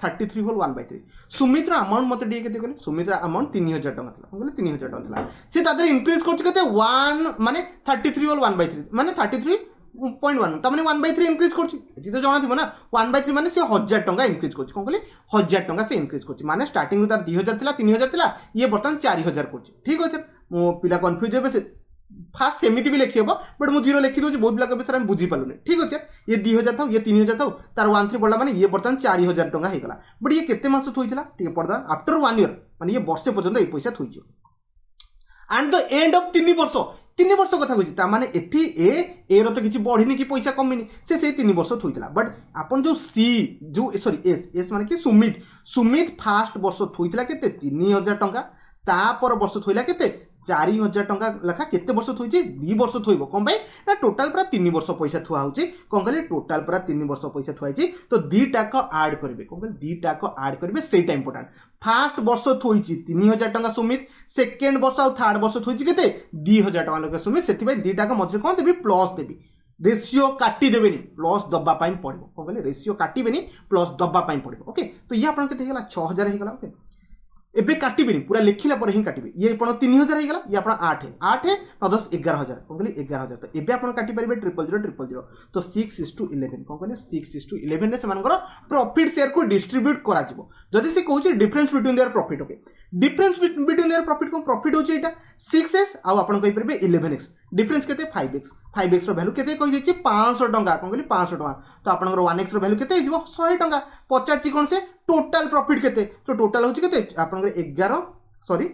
33 होल 1/3 सुमित्र अमाउंट मत डी के सुमित्र अमाउंट 3000 टଙ୍କା था कहले 3000 टଙ୍କା था से तादर इंक्रीज कर 1 माने 33 होल 1/3 माने 33.1 तमने 1/3 इंक्रीज कर तो जना थी ना 1/3 माने से 1000 टଙ୍କା इंक्रीज कर कहले 1000 टଙ୍କା से इंक्रीज कर माने स्टार्टिंग तार 2000 था 3000 था ये बर्तमान 4000 कर ठीक है मो पिला कन्फ्यूज हे से फास्ट सेमती भी लिखी हम बट मुझे जीरो लिखी दूसरी बहुत पिला सर बुझी पालुनी ठीक अच्छे ये 2000 था ये 3000 था तार 1/3 पड़ा माने ये बर्तमान 4000 टଙ୍କା होगा बट ये केते मास थोड़ा ठीक पड़दा आफ्टर 1 ईयर माने ये वर्षे पर्यंत ये पैसा थोड़ी एंड द एंड ऑफ 3 वर्ष कथा कहूँ माने एठी ए तो किसी बढ़ी कि पैसा कमिनी से 3 वर्ष थोड़ा बट आपन जो सी जो सॉरी एस माने कि सुमित फास्ट वर्ष थोड़ा के 3000 टଙ୍କା तापर वर्ष थोड़ा के 4000 टंका लेखा केते वर्ष थोइछि 2 वर्ष थोइबो कोन भाई ना टोटल पूरा 3 वर्ष पैसा थुआ होछि कोन कहले टोटल पूरा 3 वर्ष पैसा थुआइछि तो दीटा को ऐड करबे कोन कहले दीटा को ऐड करबे सेटा इंपोर्टेंट फर्स्ट वर्ष थोइछि 3000 टंका सुमित सेकंड वर्ष और थर्ड वर्ष थोइछि केते 2000 टंका लगे सुमित सेति भाई दीटा को मझरे कोन देबी प्लस देबी रेशियो काटी देबेनी प्लस दबा पाई पड़िबो कोन कहले रेशियो काटिबेनी प्लस दबा पाई पड़िबो ओके तो ये आपन केते हेला 6000 हे गला ओके एबे काटिबेनी पूरा लिखिला पर ही काटिबे ये आपण 3000 हे गला ये आपण 8 8 9 10 11000 कोन कहले 11000 तो एबे आपण काटि परिबे 000 तो 6:11 कोन कहले 6:11 रे समानकर प्रॉफिट शेयर को डिस्ट्रीब्यूट करा जिवो जदी से कहूची difference between their profit okay difference between their profit को प्रॉफिट होची एटा 6x आ आपण कहि परिबे 11x डिफरेंस केते 5x रो वैल्यू केते कहि देछि 500 टंका कोन कहली 500 टंका तो आपनकर 1x रो वैल्यू केते हिजबो 100 टंका पचाची कोन से टोटल प्रॉफिट केते तो टोटल होछि केते आपनकर 11 सॉरी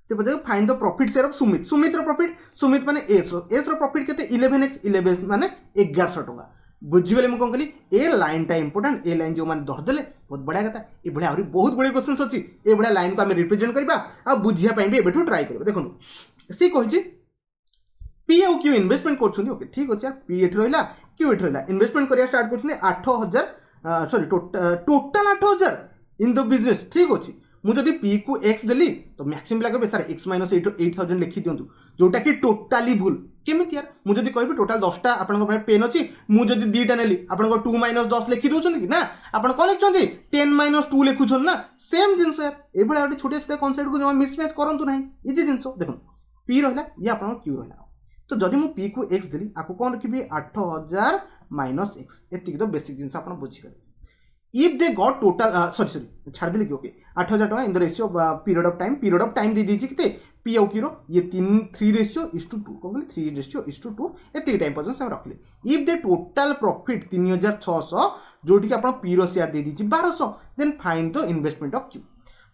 से पजे find the profit share of Sumit रो प्रॉफिट सुमित माने s रो प्रॉफिट केते 11x 11 माने 1100 टंका बुझिगले म कोन कहली ए लाइन टा इंपोर्टेंट ए लाइन जो माने धर देले बहुत बढ़िया कथा ए बढ़िया और बहुत बड़े क्वेश्चंस अछि ए बढ़िया लाइन को हम रिप्रेजेंट करबा आ बुझिया पई भी एबेठू ट्राई करबा देखो सी कहि पी और क्यू इन्वेस्टमेंट करछुनी ओके ठीक अछि यार पी एठ रहला क्यू एठ रहला इन्वेस्टमेंट करिया स्टार्ट करछुनी 8000 sorry total 8000 in the business ठीक अछि मु जदी पी को x देली तो मैक्सिमम लागबे सर x - 8000 लिखि दियंतु जोटा कि टोटली भूल केमिति यार मु जदी कहबी टोटल 10 टा आपन को पेन अछि मु जदी दीटा नेली आपन को 2 - 10 लिखि दोछन कि ना आपन कोन लिखछन्ती 10 - 2 लिखुछन ना सेम जिंस यार ए बळे आटे छोटे छोटे कांसेप्ट को जमा मिसमैच करंतु नाही इजी जिंस देखो p रहला या आपन क्यू रहला तो जदी मु p को x देली आपको कोन रखिबी 8000 - x एतिक तो बेसिक जिंस आपन बुझि गले if they got total sorry छाड़ दिले कि ओके 8000 टका in the ratio period of time दे दीजिए किते पी और क्यू रो ये 3 रेशियो इज टू 2 कोन 3 रेशियो इज टू 2 एति टाइम पर्यंत हम रखले इफ दे टोटल प्रॉफिट 3600 जोटी कि आपण पी रो शेयर दे दीजिए 1200 then find the investment of Q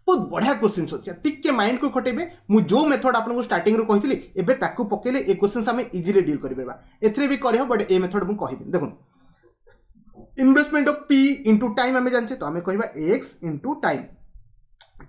बहुत बढ़िया क्वेश्चंस अछि टिके माइंड को खटेबे मु जो मेथड आपन को स्टार्टिंग रो कहितली एबे ताकू पकेले ए क्वेश्चंस हम इजीली डील करिबा एथरे भी करियो बट ए मेथड मु कहिबे देखो investment of P into time आम जानते तो आम कह एक्स इंटू टाइम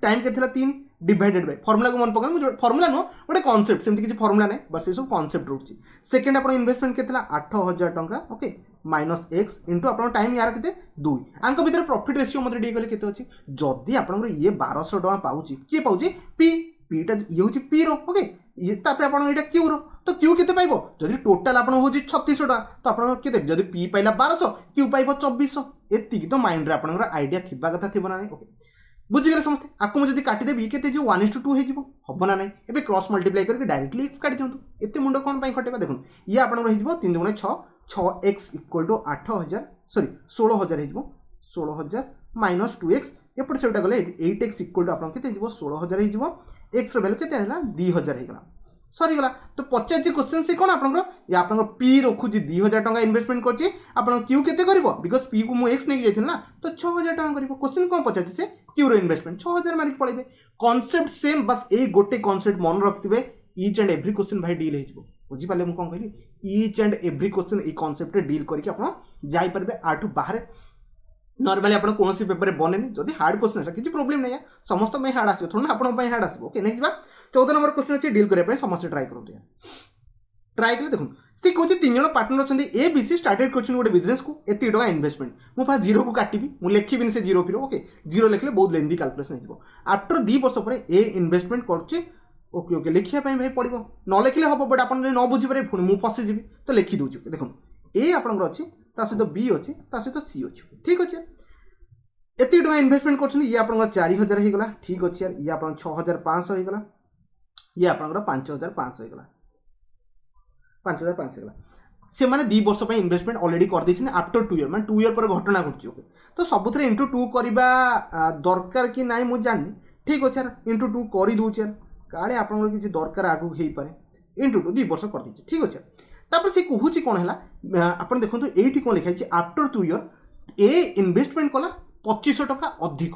टाइम के 3 डिवाइडेड बाय फॉर्मूला को मन पका मुझे फॉर्मूला नो गोटे कॉन्सेप्ट सेमती किसी फॉर्मूला नहीं बस ये सब कॉन्सेप्ट रोची सेकंड आपण इन्वेस्टमेंट के 8000 टंका ओके माइनस एक्स इंटू आपण टाइम यार के 2 आंक भीतर प्रॉफिट रेशियो मते डी गले केते अछि जदी आपण ये 1200 टंका पाउची के पाउची पी पीटा ये होची पी रो ओके ये तापर आपण एटा क्यू रो तो क्यू केते पाइबो जदी टोटल आपण होची 3600 टका तो आपण केते जदी पी पाइला 1200 क्यू पाइबो 2400 एति की तो माइंड रे आपनकर आईडिया थिबा कथा थिबो ना नहीं ओके बुझि गले समस्त आकु जदी काटी देबी केते जो 1:2 हे जिवो हबो ना नहीं एबे क्रॉस मल्टीप्लाई करके डायरेक्टली x काटी दियंतु एते मुंडो कोन पई खटेबा देखुन ये आपनकर हे जिवो 3 * 6 6x = 8000 सॉरी 16000 हे जिवो 16000 - 2x एपट सेटा गले 8x = आपन केते जिवो 16000 हे जिवो x रो वैल्यू केते हला 2000 हे गला सॉरी गला तो पचार जे क्वेश्चन से कोन आपन या आपन पी रखु जी 2000 टका इन्वेस्टमेंट करछि आपन क्यू केते करबो बिकॉज़ पी को मु x नै जाइथिन ना तो 6000 टका करबो क्वेश्चन कोन पचाछि से Q rho investment 6000 mark पळेबे concept same बस ए गोटे कांसेप्ट मन रखथिबे ईच एंड एवरी क्वेश्चन भाई डील हे जिवो बुझि पाले मु कोन कहली each and every question A concept रे डील करके आपन जाई परबे आठु बाहर नॉर्मली आपण कोनोसी पेपर रे बनेनी जदी हार्ड क्वेश्चन है किछि प्रॉब्लम नै है समस्त में हार्ड आसीबो थोड़ा आपण पई हार्ड आसीबो ओके नेक्स्ट बा 14 नंबर क्वेश्चन अछि डील करे पई समस्त ट्राई करू ट्राई करे देखो सी कोछि तीन जण पार्टनर छथि ए बी सी स्टार्टेड करछन गोटे बिजनेस को एति टका इन्वेस्टमेंट मु फास्ट जीरो को काटिबी मु लेखिबिन से जीरो फिरो ओके जीरो लेखले बहुत लेंदी कैलकुलेशन हिजबो आफ्टर 2 वर्ष परे ए इन्वेस्टमेंट करछि ओके ओके लिखिया पई भाई पड़िबो न लेखले हबो बट आपण न बुझि पारे पुनी मु फसी जिबी तो लिखि दोछु देखो ए आपनकर अछि ता सहित बी अछि ता सहित सी अछि ठीक अछि एति टका इन्वेस्टमेंट करछन ये आपनकर 4000 हे गला ठीक अछि यार ये आपन 6500 हे गला ये आपनकर 5500 हे गला 5500 हे गला से माने 2 वर्ष पे इन्वेस्टमेंट ऑलरेडी कर दैछन आफ्टर 2 ईयर माने 2 ईयर पर घटना घटछि ओके तो सबुथरे इंटू 2 करबा दरकार कि नाइ मु जाननी ठीक अछि यार इंटू 2 करि दोछ यार काले आपन किछि दरकार आगु हेई पारे इंटू 2 वर्ष कर दैछि ठीक अछि तापर से कहूछि कोन हला आपन देखंतु एठी कोन लिखाइ छि आफ्टर 2 ईयर ए इन्वेस्टमेंट कला 2500 टका अधिक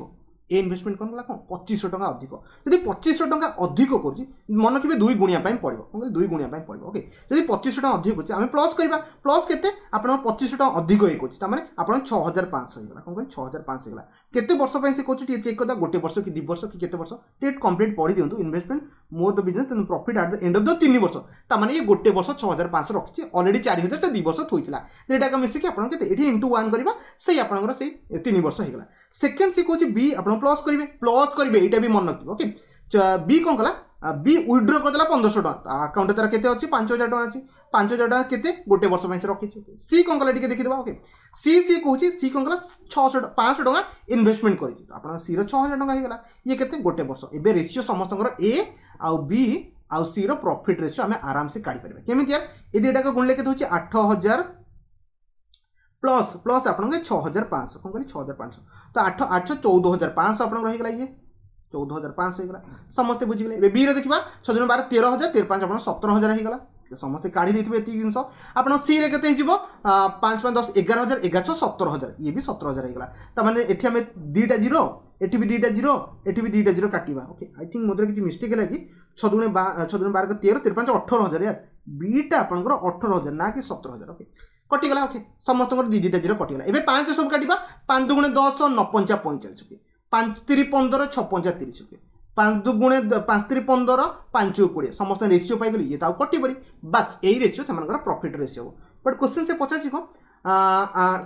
ए इन्वेस्टमेंट करला कोन 2500 टका अधिक यदि 2500 टका अधिक करछि मन केबे 2 गुणिया पई पड़िबो कोन 2 गुणिया पई पड़िबो ओके यदि 2500 टका अधिक करछि हम प्लस करबा प्लस केते आपन 2500 टका अधिक हे करछि त माने आपन 6500 हे गला कोन 6500 हे गला केते वर्ष पई से कोछि चेक करदा गोटे वर्ष कि 2 वर्ष कि केते वर्ष टेट कंप्लीट पढि दियंतु इन्वेस्टमेंट मोर द बिजनेस तेन profit eight the end of the 3 वर्ष तामाने ये गोटे वर्ष 6500 रखिछि ऑलरेडी 4000 से 2 वर्ष थोइथिला एटा का मिसी के आपण केते एठी इनटू 1 करबा सेही आपनकर सेही 3 वर्ष हे गला सेकंड सी कोछि बी आपण प्लस करिवे एटा भी मन रखिबो ओके बी कोन कला बी विथड्रॉ करदेला 1500 टका अकाउंट तार केते अछि 5000 टका अछि 5000 टका केते गोटे वर्ष पई से रखिछि सी कोन कला टिके देखि देबा ओके सी कोछि सी कोन कला 600 500 टका इन्वेस्टमेंट करिछि आपण सी रो 6000 टका हे गला ये केते गोटे वर्ष एबे रेशियो समस्तଙ୍କର ए आ बी आ सी रो प्रॉफिट रेशियो हमें आराम से काढी परबे केमिति यार ए एटा को गुणले केते होछि 8000 प्लस प्लस आपण के 6500 कोन कली 6500 तो 8 8 14500 आपण रहि गला ये 14500 हे गला समस्त बुझि गले बी रे देखिबा 6 जन 12 13000 13 5 आपण 17000 हे गला समस्त काढी देथिबे एति जिंस आपण सी रे केते हिजिबो 5 5 10 11000 11 17000 ये भी 17000 हे गला त माने एठी हमें दीटा जीरो एठी भी दीटा जीरो एठी भी दीटा जीरो काटिबा ओके आई थिंक मोदरे किछि मिस्टेक होला कि 6 दुने 12 के 13 13 5 18000 यार बीटा आपनकर 18000 ना कि 17000 ओके कटि गला ओके समस्त दीटा जीरो कटि गला एबे 5 सब काटिबा 5 दुने 10 49 45 ओके 5 3 15 56 30 ओके 5 दुगुणे 5 3 15 5 20 समस्त रेशियो पाई गली ये ताऊ कटि परी बस एई रेशियो तमनकर प्रॉफिट रेशियो बट क्वेश्चन से पचाछि को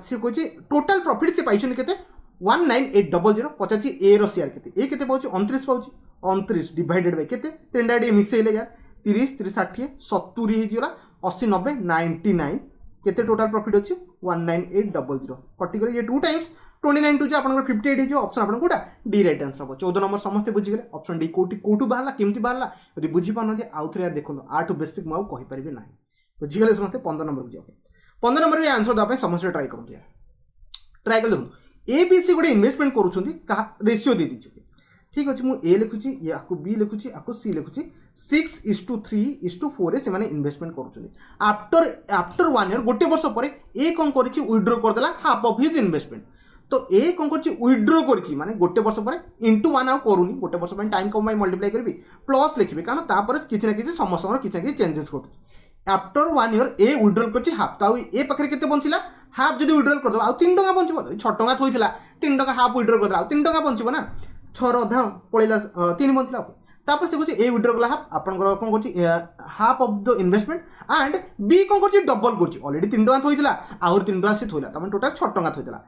से कोछि टोटल प्रॉफिट से पाइछन केते 19800 पचाछि ए रो शेयर केते ए केते पाउछि 29 पाउछि 29 डिवाइडेड बाय केते तीनटा डे मिसेले यार 30 30 60 70 हि जिला 80 90 99 केते टोटल प्रॉफिट अछि 19800 पर्टिकुलर ये टू टाइम्स 29 टू जे आपन 58 हे जो ऑप्शन आपन कोटा डी राइट आंसर हो 14 नंबर समस्त बुझि गेले ऑप्शन डी कोटू बाहला केमति बाहला यदि बुझि पान दे आउथरे यार देखो आटू बेसिक माउ कहि परिबे नाही बुझि गेले समस्त 15 नंबर बुझियो 15 नंबर रे आंसर दा पे समस्त ट्राई करू यार ट्राई कर देखो ए बी सी गोटे इन्वेस्टमेंट करूछंती का रेशियो दे दिछु ठीक अछि मु ए लिखुछि याकू बी लिखुछि याकू सी लिखुछि 6:3:4 रे से माने इन्वेस्टमेंट करूछंती आफ्टर 1 ईयर गोटे वर्ष परे ए कोन करिछि विथड्रॉ कर देला हाफ ऑफ हिज इन्वेस्टमेंट तो ए कोन करछि विथड्रॉ करछि माने गोटे वर्ष परे इनटू 1 आ करूनी गोटे वर्ष पय टाइम कम बाय मल्टीप्लाई करबी प्लस लिखबी कारण तापर किछि ना किछि समस्या किछि ना किछि चेंजेस होत आफ्टर 1 ईयर ए विथड्रॉ करछि हाफ ताउ ए पखरे केते बंचिला हाफ जदी विथड्रॉ कर दो आ 3 टका बंचिबो 6 टका थोइथिला 3 टका हाफ विथड्रॉ कर दो आ 3 टका बंचिबो ना 6 रो आधा पळेला 3 बंचिला तापर से कुछ ए विथड्रॉ कला हाफ आपन कोन करछि half of the investment and B कोन करछि डबल करछि ऑलरेडी 3 टका थोइथिला और 3 टका से थोइला तमन टोटल 6 टका थोइथिला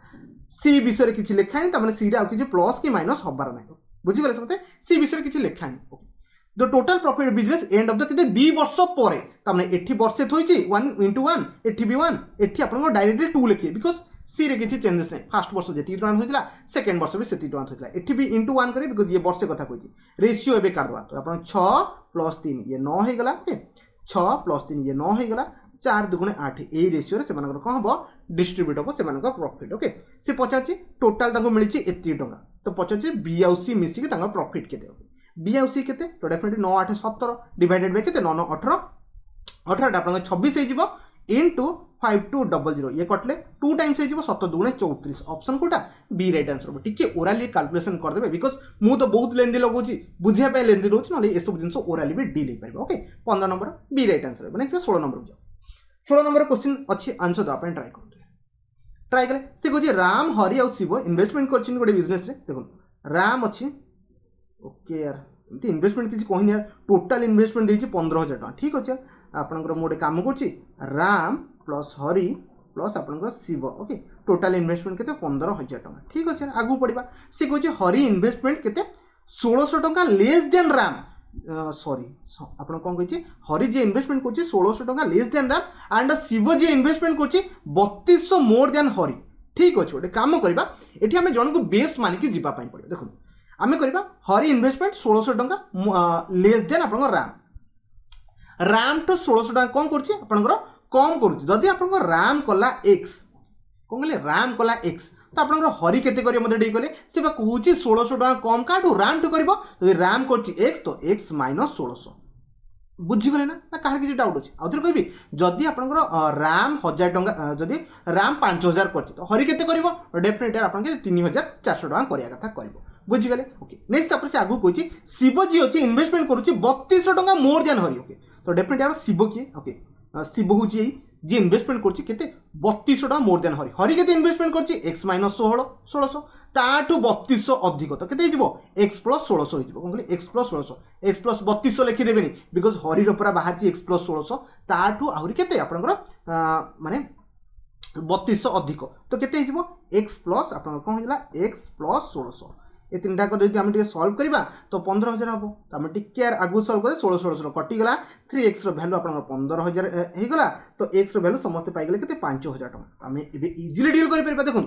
सी विषय किसी लिखा नहीं तमने सी रे आ किछि प्लस कि माइनस हबार नाही बुझि गले समते सी विषय किछि लिखा नहीं okay the total profit business end of the किते 2 वर्ष परे तमने एठी वर्षे थोइछि 1 into 1 एठी भी 1 एठी आपन को डायरेक्टली 2 लिखिए बिकॉज़ सी रे किछि चेंजेस नाही फर्स्ट वर्ष जेति टका होइतिला सेकंड वर्ष भी सेति टका होइतिला एठी भी into 1 करी बिकॉज़ ये वर्षे कथा कहिछि रेशियो एबे काट दवा तो आपन 6 + 3 ये 9 हे गला ओके 6 + 3 ये 9 हे गला 4 2 8 ए रेशियो रे से मानकर कोन हबो डिस्ट्रीब्यूट हबो से मानकर प्रॉफिट ओके से पचाछि टोटल ताको मिलिछि एति टका तो पचाछि बी आउ सी मिसी के ताका प्रॉफिट केते बी आउ सी केते तो डेफिनेटली 9 8 17 डिवाइडेड बाय केते 9 9 18 18 टा आपन 26 हे जिवो इनटू 5200 ये कटले 2 टाइम्स हे जिवो 7 2 34 ऑप्शन कोटा बी राइट आंसर हो ठीक है ओरली कैलकुलेशन कर देबे बिकॉज़ मु तो बहुत लेंदी लगोची बुझिया पे लेंदी रहउछि नले ए सब जिंस ओरली भी डी ले पाइबो okay 15 number B right answer माने 16 नंबर हो जाओ 16 नंबर क्वेश्चन अच्छी आंसर दो अपन ट्राई करे से कहछि राम हरि और शिव इन्वेस्टमेंट करछिन गोटे बिजनेस रे देखो राम अच्छी ओके यार एमती इन्वेस्टमेंट किछि कहिन यार टोटल इन्वेस्टमेंट देछि 15000 टका ठीक अछि आपनकर मोडे काम करछि राम प्लस हरि प्लस आपनकर शिव ओके टोटल इन्वेस्टमेंट केते 15000 टका ठीक अछि आगु पडिबा से कहछि हरि इन्वेस्टमेंट केते 1600 टका लेस देन राम सॉरी आपण कोन कहछि हरि जे इन्वेस्टमेंट करछि 1600 टका less than Ram and Shiv जे इन्वेस्टमेंट करछि 3200 मोर देन हरि ठीक अछि ओटे काम करबा एठी हमें जन को बेस मान के जिबा पई पड़े देखो हमें करबा हरि इन्वेस्टमेंट 1600 टका लेस देन आपण राम तो 1600 टका कम करछि आपण कम करछि जदी आपण राम कला x कोन कहले राम कला x तो आपन हरि केते करियो मते डे कले से बा कहूची 1600 टका कम काटू राम टू करबो यदि राम करछि x तो x - 1600 बुझी गले ना काहे किछि डाउट अछि आउथर कहबी जदी आपन राम 1000 टका जदी राम 5000 करछि तो हरि केते करबो डेफिनेटली आपन के 3400 टका करिया कथा करबो बुझी गले ओके नेक्स्ट तापर से आगु कहछि शिव जी अछि इन्वेस्टमेंट करूछि 3200 टका मोर देन हरि ओके तो डेफिनेटली आरो शिव की ओके शिव होछि जे इन्वेस्टमेंट करछि केते 3200 टका मोर देन हरि हरि केते इन्वेस्टमेंट करछि x - 1600 ताठू 3200 अधिक तो केते हिजबो x प्लस 1600 हिजबो कोन कहली x प्लस 1600 x प्लस 3200 लिखि देबेनी बिकॉज हरिर पूरा बाहर x प्लस 1600 ताठू आहुरी केते आपनकर माने 3200 अधिक तो केते हिजबो x प्लस आपन कोन हिजला x प्लस 1600 ए तीनटा को जदि हम सॉल्व करबा तो 15000 हबो तो हम टिके आगु सॉल्व करे 1600 कटि गला 3x रो वैल्यू आपन 15000 हे गला तो x रो वैल्यू समस्त पाइ गेले केते 5000 टका हम एबे इजीली डील करि परबा देखो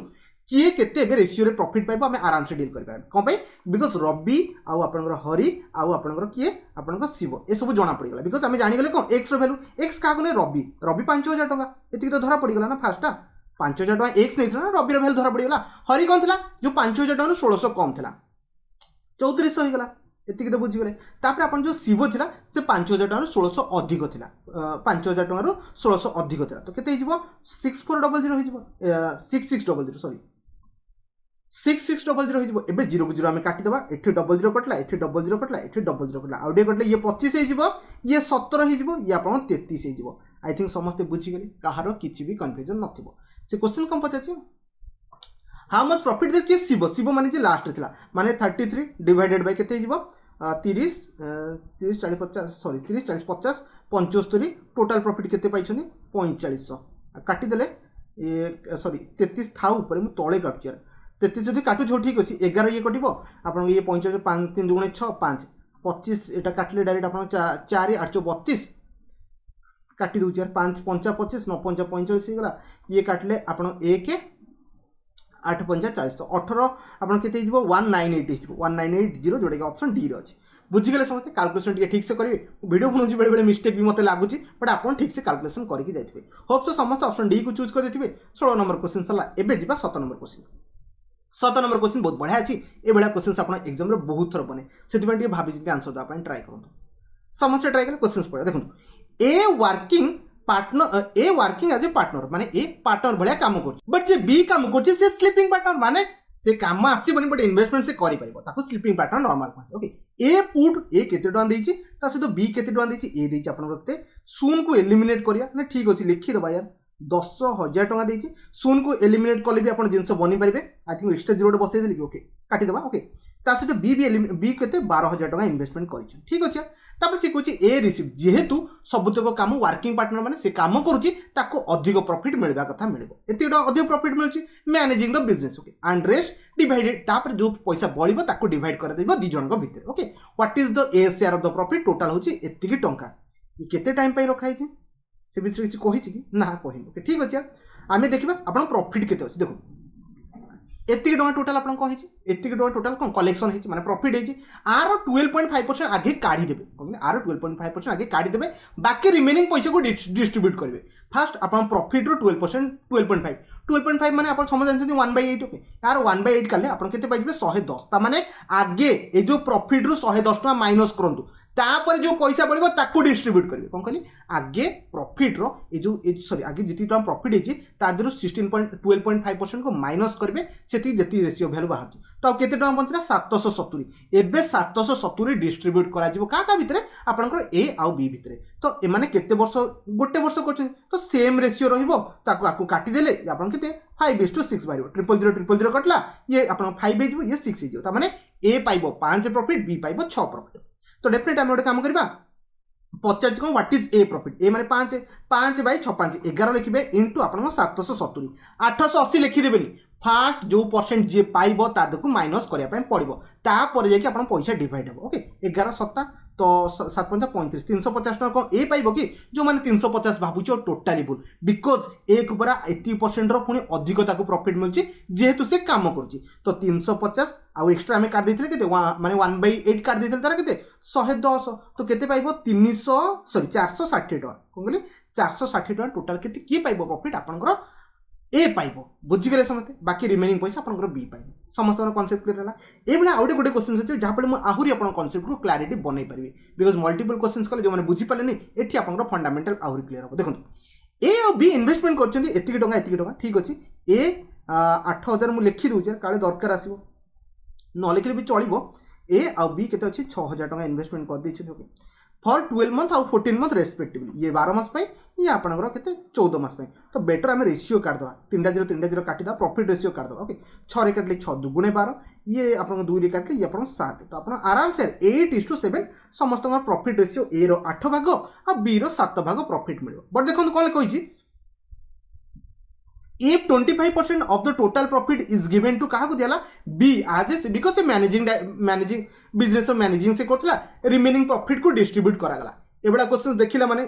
किए केते एबे रेशियो रे प्रॉफिट पाइबो हम आराम से डील करि परबा कोन पई बिकॉज रवि आउ आपन हरि आउ आपन किए आपन शिव ए सब जणा पड़ी गला बिकॉज हम जानि गेले कोन x रो वैल्यू x का गने रवि 5000 टका एति तो धरा पड़ी गला ना फास्टा 5000 टका x नहीं था ना रवि रो वैल्यू धरा पड़ी गला हरि कोन थिला जो 5000 टका 1600 कम थिला 3400 हो गला एति तो बुझी गले तापर अपन जो शिव थिला से 5000 टका 1600 अधिक थिला 5000 टका 1600 अधिक थिला तो केते हिजबो 6400 हिजबो 6600 सॉरी 6600 हिजबो एबे 0 को 0 हम काटी दबा एठी 00 कटला एठी 00 कटला एठी 00 कटला आउडे कटले ये 25 हिजबो ये 17 हिजबो ये आपन 33 हिजबो आई थिंक समस्त बुझी गले कहारो किछि भी कंफ्यूजन नथिबो से क्वेश्चन कम पचाछि हाउ मच प्रॉफिट देर कि शिव शिव माने जे लास्ट थिला माने 33 डिवाइडेड बाय केते हिजबो 30 30 40 50 सॉरी 30 40 50 75 टोटल प्रॉफिट केते पाइछनी 4500 काटी देले ए सॉरी 33 था ऊपर मु तळे काटछ यार 33 जदि काटू जो ठीक अछि 11 ये कटिबो आपन ये 45 5 3 2 6 5 25 एटा काटले डायरेक्ट आपन 4 8 32 काटी दउ यार 5 5 25 9 5 45 हे गला ये काटले आपन 1 8 5 40 तो 18 आपन केते हिजबो 198 हिजबो 1980 जोडे के ऑप्शन डी रे अछि बुझि गेले समते कैलकुलेशन टिके ठीक से करिवे वीडियो बनउछि बेले बेले मिस्टेक भी मते लागुछि बट आपन ठीक से कैलकुलेशन करि के जाइथिबे होप सो समस्त ऑप्शन डी को चूज कर देथिबे 16 नंबर क्वेश्चन सला एबे जिबा 7 नंबर क्वेश्चन 7 नंबर क्वेश्चन बहुत बढ़िया अछि ए बडा क्वेश्चन आपन एग्जाम रे बहुत थर बने सेति टिके भाबि चिंते आंसर दा पन ट्राई करंतु समस्त ट्राई कर क्वेश्चंस पढा देखु a working partner a working as a partner माने ए पार्टनर भलिया काम कर बट जे बी काम कर से स्लीपिंग पार्टनर माने से काम आसीबनी बट इन्वेस्टमेंट से करि परिबो ताको स्लीपिंग पार्टनर नॉर्मल कहै ओके ए पुट ए केते टन देछि ता से तो बी केते टन देछि ए देछि आपन रखते शून को एलिमिनेट करिया ना ठीक अछि लिखि दबा यार 10000 टका देछि शून को एलिमिनेट कले भी आपन जिंस बनि परिबे आई थिंक एक्स्ट्रा जीरो बसै देली ओके काटि दबा ओके ता से तो बी केते 12000 टका इन्वेस्टमेंट करिछि ठीक अछि तापर से कहछि ए रिसीव जेहेतु सबुतक काम वर्किंग पार्टनर माने से काम करूछि ताको अधिक प्रॉफिट मिलबा कथा मिलबो एतिटा अधिक प्रॉफिट मिलछि managing the business okay and rest divided तापर जो पैसा बढिबो ताको डिवाइड कर देबो दि जनक भितर okay what is the A share of the profit total होछि एतिकी टंका केते टाइम पई रखाइ छै से बिसरे किछि कहिछि कि ना कहिन ओके ठीक अछि आमे देखिबा आपन प्रॉफिट केते अछि देखो एतिकी टंका टोटल आपन कहिछि एतिकी टंका टोटल कोन कलेक्शन हेछि माने प्रॉफिट हेछि आर 12.5% आगे काढी देबे ओके आर 12.5% आगे काढी देबे बाकी रिमेनिंग पैसा को डिस्ट्रीब्यूट करबे फर्स्ट आपन प्रॉफिट रो 12% 12.5 माने आपन समझ जानथि 1/8 ओके यार 1/8 काले आपन केते पाइबे 110 ता माने आगे ए जो प्रॉफिट रो 110 टका माइनस करंतु तापर जो पैसा बढिबो ताको डिस्ट्रीब्यूट करबे कोन कहली आगे प्रॉफिट रो ए जो सॉरी आगे जति टका प्रॉफिट हेछि ता दरु 12.5% को माइनस करबे सेति जति रेशियो वैल्यू बाहर तो केते टका बंचला 770 एबे 770 डिस्ट्रीब्यूट करा जिवो का भितरे आपनकर ए आउ बी भितरे तो ए माने केते वर्ष गोटे वर्ष करछन तो सेम रेशियो रहिबो ताको आकु काटी देले आपन केते 5:6 बारिबो 000 कटला ये आपन 5 हेजिबो ये 6 हेजिबो ता माने ए पाइबो 5 प्रॉफिट बी पाइबो 6 प्रॉफिट तो डेफिनेट हम गोटे काम करबा पचास कौन व्हाट इज ए प्रॉफिट ए माने 5 5 बाय 6 5 11 लिखिबे इनटू आपन 770 880 लिखि देबेनी फास्ट जो परसेंट जे पाइबो तादको माइनस करिया पय पड़िबो ता पर जे कि आपन पैसा डिवाइड हो ओके 11 7 तो 7 5 35 350 टका को ए पाइबो कि जो माने 350 भाबुचो टोटली बुल बिकॉज एक बरा 80% रो पुनी अधिक ताको प्रॉफिट मिलची जेहेतु से काम करची तो 350 आ एक्स्ट्रा हमें काट देथिले केते माने 1/8 काट देथिले तारा केते 110 तो केते पाइबो 300 सॉरी 460 टका कोन कहली 460 टका टोटल केते की पाइबो प्रॉफिट आपनकर ए पाइबो बुझि गेले समते बाकी रिमेनिंग पैसा आपनकर बी पाइबो समस्त कांसेप्ट क्लियर हला ए बला आउटे गोटे क्वेश्चन अछि जहा पर म आहुरी आपन कांसेप्ट को क्लैरिटी बनै परबी बिकॉज़ मल्टीपल क्वेश्चंस कले जो माने बुझि पाले नै एठी आपनकर फंडामेंटल आहुरी क्लियर हो देखो ए और बी इन्वेस्टमेंट करछन्ती एतिकी टका ठीक अछि ए 8000 मु लिखि दउ काले दरकार आसीबो न लिखले भी चलिबो ए और बी केते अछि 6000 टका इन्वेस्टमेंट कर दै छै ओके फॉर 12 मंथ और 14 मंथ रेस्पेक्टिवली ये 12 मास ये आपंकर के 14 मास तो बेटर आम रेसीो काटिदेवा 3 काटिदा प्रॉफिट रेसीो काटिदेवा ओके 6 काटिले 6 2 12 ये आप 2 काटिले ये आप 7 तो आप आराम से 8:7 समस्त प्रॉफिट रेसीो ए रो 8 भाग और बी रो 7 भाग प्रॉफिट मिल बट देखो कौन कही if 25% of the total profit is given to कहा दिया B as a because से मैनेजिंग बिजनेस मैनेजिंग से करथला रिमेनिंग प्रॉफिट को डिस्ट्रीब्यूट करागला एबडा क्वेश्चन देखिला माने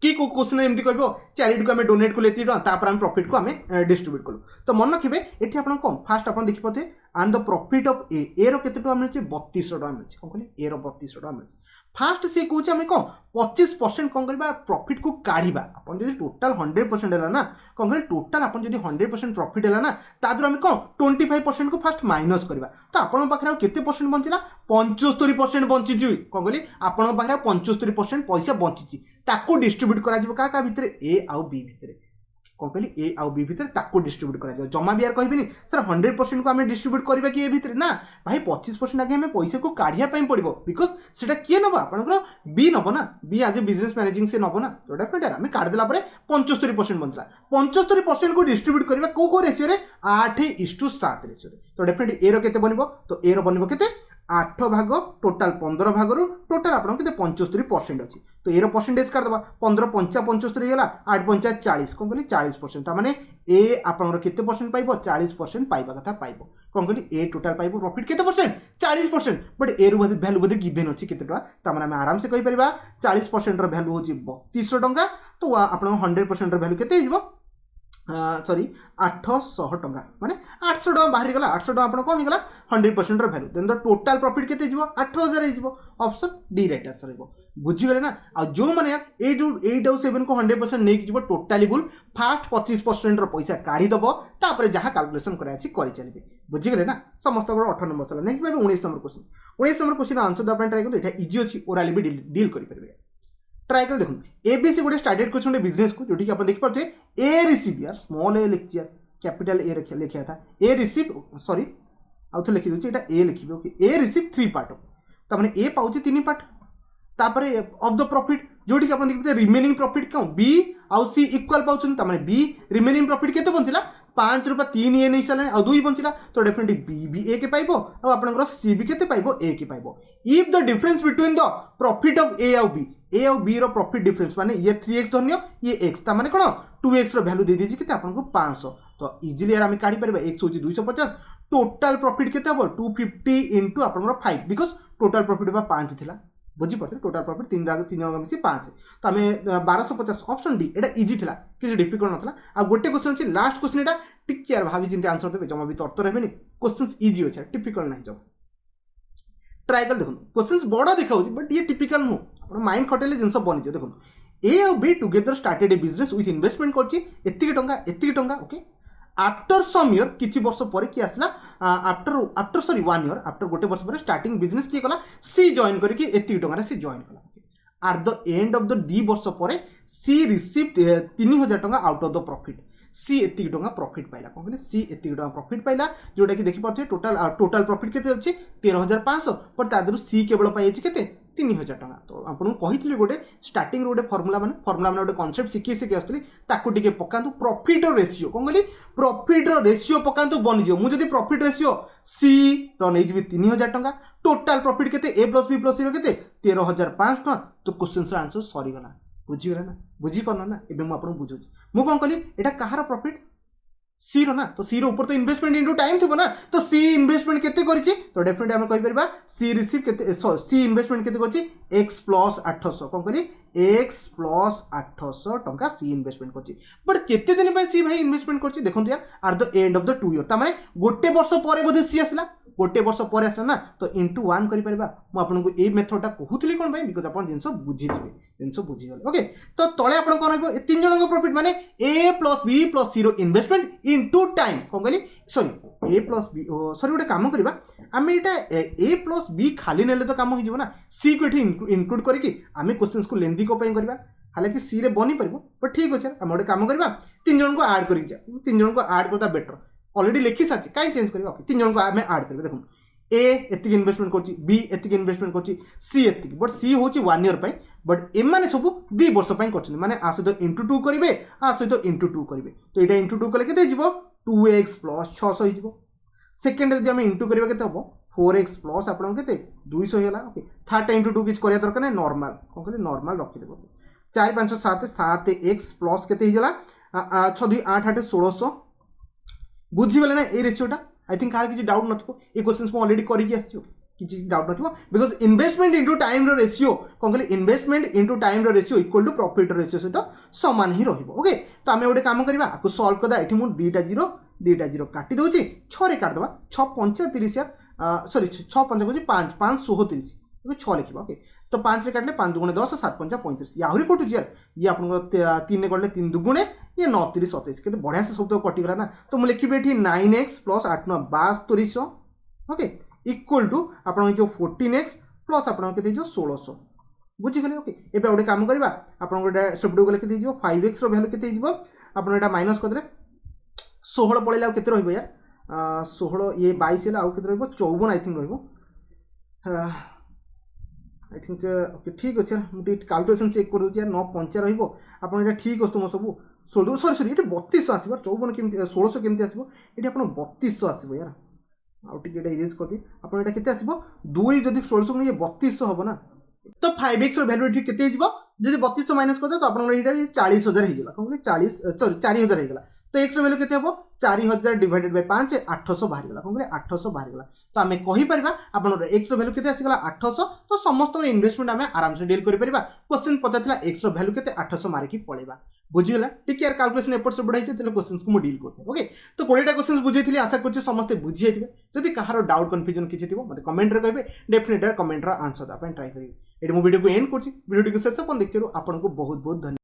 कि को क्वेश्चन एमती कहबो चैरिटी को हमें डोनेट को लेती तापर हम प्रॉफिट को हमें डिस्ट्रीब्यूट करू तो मन रखिबे एठी आपन कम फास्ट आपन देखि पते and the profit of A रो केते टका मिलछि 3200 टका मिलछि कोन कहले ए रो 3200 टका मिलछि फास्ट से कहूँ आम कौन 25% कौन करवा प्रॉफिट को काढ़ा आपन जब टोटाल 100% है ना कौन कह टोटाल आप 100% प्रॉफिट है ना तादर आम कौन 25% को फास्ट माइनस करवा तो आपन पाखे केते परसेंट बंचला 75% बंची कौन कहली आपन पाखे 75% पैसा बंची ताको डिस्ट्रीब्यूट करा क्या भितर ए आउ बी भितर कौन कहली ए आउ बी भितर ताको डिस्ट्रीब्यूट करा जमा भी यार कहबी सर 100% को आम डिस्ट्रीब्यूट करवा कि ए भितर ना भाई 25% आगे हमें पैसा को काढ़िया पड़ो बिकज से किए नब आपंकर बी नब ना बी आज ए बिजनेस मैनेजिंग से नब ना तो डेफिनेटली आम काढ़देला 75% बंचला 75% को डिस्ट्रीब्यूट करवा को रेसीओ 8:7 रेसीओ तो डेफिनेटली ए रो केते बनिबो तो ए रो बनिबो केते 8 भाग टोटाल 15 भाग टोटाल आप 75% अच्छी तो ये परसेंटेज काटदे 15 5 75 होगा 8 5 40 कौन कहली 40% ताने ए आप 40% पाइबा कथा पाइब कौन कहली ए टोटाल पाइब प्रॉफिट केते परसेंट 40% बट ए रू वैल्यू बोधे गिवेन अच्छी केते टका ताने आम आराम से कहि परिबा 40% रो वैल्यू होची 3200 टका तो आप 100% रो वैल्यू केते हिजबो सॉरी 800 टका माने 800 टका बाहरी गला 800 टका आपण कम गला 100% रो value then the total profit केते हिजबो 8000 हिजबो ऑप्शन डी राइट आंसर हिजबो बुझी गले ना आ जो माने ए जो 8 और 7 को 100% नै किजबो टोटली बुल फास्ट 25% रो पैसा काढी दबो तापर जहा कैलकुलेशन करा अछि करि चलबे बुझी गले ना समस्त को 18 नंबर चला नेक्स्ट बाबे 19 number question answer the upon try करू एटा इजी अछि ओराली भी डील करि परबे ट्राई कर देखो एबीसी गोटे स्टार्टेड क्वेश्चन बिजनेस को जोटी आप देख पाते ए रिसीव यार स्मॉल ए लिखिए कैपिटल ए लिखा था ए रिसीव सॉरी आउ तो लिखि दूची एटा ए लिखिबे ओके ए रिसीव 3 पार्ट त माने ए पाउची 3 पार्ट तापरे ऑफ द प्रॉफिट जोटी आप देख पाते रिमेनिंग प्रॉफिट क्यों बी आउ सी इक्वल पाउछन त माने बी रिमेनिंग प्रॉफिट केते बंचिला 5 रुपया 3 ए नहीं सारे आ 2 बंचिला तो डेफिनेटली बी भी ए के पाइबो आ आपनकर सी भी केते पाइबो ए के पाइबो if the difference between the profit of A और बी ए और बी रो प्रॉफिट डिफरेंस माने ये 3x धन्य ये x ता माने कोन 2x रो वैल्यू दे दीजिए केते आपनको 500 तो इजीली यार हम काढी परबा x होची 250 टोटल प्रॉफिट केते हो 250 इनटू आपनको 5 बिकॉज़ टोटल प्रॉफिट बा 5 थिला बुझी पड़ते टोटल प्रॉफिट 3 जन मिसी 5 तो आम 1250 ऑप्शन डी एटा इजी थिला किसी डिफिकल्ट नथला आ गोटे क्वेश्चन अछि लास्ट क्वेश्चन एटा टिक यार भाभी चिंता आंसर देबे जमा भी तर्क रहबेनी क्वेश्चंस इजी अछि टिपिकल नाही जब ट्राई कर देखो क्वेश्चंस बड़ा देखा बट ये टिपिकल नु अपन माइंड खटेले जिनस बनि जे देखो ए और be together started A business with investment करछि एतिके टंका ओके आफ्टर सम ईयर किछि वर्ष परे कि आसला आफ्टर सॉरी 1 ईयर आफ्टर गोटे वर्ष परे स्टार्टिंग बिजनेस कि कला सी जॉइन करके एतिके टंका सी जॉइन कला eight the end of the D वर्ष परे सी रिसीव 3000 टंका आउट ऑफ द प्रॉफिट सी एतिक टंका प्रॉफिट पाइला कौन कहले सी एतिक टंका प्रॉफिट पाइला जोटा कि देखि पाथे टोटल प्रॉफिट केते अछि 13500 पर तादरु सी केवल पाइ अछि केते 3000 टंका तो आपन कहितली गोटे स्टार्टिंग रो गोटे फार्मूला माने गोटे कांसेप्ट सिखि आस्तली ताकू टिके पकांतु प्रॉफिट रो रेशियो कौन कहली प्रॉफिट रो रेशियो पकांतु बनि जो मु जदी प्रॉफिट रेशियो सी रो नै जिबि 3000 टंका टोटल प्रॉफिट केते ए प्लस बी प्लस सी रो केते 13500 टंका तो क्वेश्चन रो आंसर सरी गला बुझी गला ना बुझी पारना ना एबे मु आपन बुझो मु कोन कहली एटा कहार प्रॉफिट सी रो ना तो सी रो ऊपर तो इन्वेस्टमेंट इनटू टाइम थबो ना तो सी इन्वेस्टमेंट केते करिछि तो डेफिनेटली हम कहि परबा सी रिसीव केते सी इन्वेस्टमेंट केते करिछि x + 800 कोन कहली x + 800 टंका सी इन्वेस्टमेंट करिछि बट केते दिन पे सी भाई इन्वेस्टमेंट करिछि देखंतु यार eight the end of the 2 year ता माने गोटे वर्ष परे बोधे सी आसला गोटे वर्ष पर आसला ना तो इंटू 1 करि परबा मु आपनको ए मेथडटा कहूतली कोन भाई बिकॉज़ अपन जिंसो बुझि जिवे जिंसो बुझि गले ओके तो तळे अपन कोन रहबो ए तीन जणक प्रॉफिट माने a + b + c रो इन्वेस्टमेंट इनटू टाइम कोन कहली सॉरी a + b सॉरी गोटे काम करबा आमे एटा a + b खाली नेले तो काम हो जिवो ना c को एठी इंक्लूड करिकि आमे क्वेश्चंस को लेंदी को पय करबा हालांकि सी रे बनी परबो बट ठीक अछि हम गोटे काम करबा तीन जण को ऐड करि जा तीन जण को ऐड करता बेटर ऑलरेडी लिखि साची काई चेंज करबा ओके तीन जण को हमें ऐड करबे देखो ए एतिक इन्वेस्टमेंट करछि बी एतिक इन्वेस्टमेंट करछि सी एतिक बट सी होछि 1 ईयर पई बट एम माने सब 2 वर्ष पई करछन माने आ सहित इंटू 2 करिवे आ सहित इंटू 2 करिवे तो एटा इंटू 2 कले केते जिवो 2x प्लस 600 हो जिवो सेकंड जदि हम इंटू करिवे केते हबो 4x प्लस आपन केते 200 होला ओके थर्ड इंटू 2 किछ करिया दरकार नै नॉर्मल कोन कहले नॉर्मल रखि देबो 4 5 7 7x प्लस केते हि जला 6 2 8 8 1600 बुझी गले ना ए रेशियोटा आई थिंक कार किसी डाउट नथिबो ए क्वेश्चंस मो ऑलरेडी करि आछियो किसी डाउट नथिबो बिकॉज़ इन्वेस्टमेंट इनटू टाइम रो रेशियो कोन कहले इन्वेस्टमेंट इनटू टाइम रो रेशियो इक्वल टू प्रॉफिट रो रेशियो सहित समान ही रहिबो ओके तो आमे ओडे काम करबा आको सॉल्व करदा एठी मु 2टा जीरो काटी दोची 6 रे काट दबा 6 5 30 यार सॉरी 6 5 को 5 5 16 30 6 लिखिबा ओके तो 5 रे काटले 5 दुगुणे 10 7 5 35 याहुरी कोटु यार ये आपन 3 ने करले 3 दुगुणे ये 9 30 27 केते बढ़िया से सब तो कटि गला ना तो मु लिखिबे एठी 9x plus 8 9 7200 okay equal to आपन जो 14x प्लस आपन केते जो 1600 बुझी गले ओके एबे ओडे काम करबा आपन गोटे सबडो गले केते जो 5x रो वैल्यू केते जिवो आपन एटा माइनस कर दे 16 पळेला केते रहइबो यार 16 ये 22 हेला आउ केते रहइबो 54 आई थिंक रहइबो आई थिंक ओके ठीक अछि यार मुटी कैलकुलेशन चेक कर दउ यार 9 5 रहइबो आपन एटा ठीक अछि तुम सब सॉरी सॉरी एटा 3200 आसीबो 54 केमति 1600 केमति आसीबो एटा आपन 3200 आसीबो यार आउ टिके एटा इरेज कर दी आपन एटा केते आसीबो 2 जदि 1600 को ये 3200 हबो ना तो 5x रो वैल्यू एठी केते हिजबो जदि 3200 माइनस कर दे तो आपन एटा 40000 हिजला कोन 40 सॉरी 4000 हिजला तो x रो वैल्यू केते हबो 4000 डिवाइडेड बाय 5 800 बाहर गला कोन 800 बाहर गला तो हमें कहि परबा आपन x रो वैल्यू केते आसी गला 800 तो समस्त इन्वेस्टमेंट हमें आराम से डील करि परबा क्वेश्चन पचातला x रो वैल्यू केते 800 मारे की पळेबा बुझी गला ठीक यार कैलकुलेशन एपट से बढ़ाई से क्वेश्चंस को मो डील करते ओके तो 20टा क्वेश्चंस बुझेइथिली आशा करछि समस्त बुझी हेतिबे जदि कहारो डाउट कंफ्यूजन किछि थिबो मते कमेंट रे कहबे डेफिनेटली कमेंट रा आंसर दा पय ट्राई करिवे एडी मो वीडियो को एंड करछि वीडियो को शेष अपन देखतिरो आपन को बहुत बहुत धन्यवाद।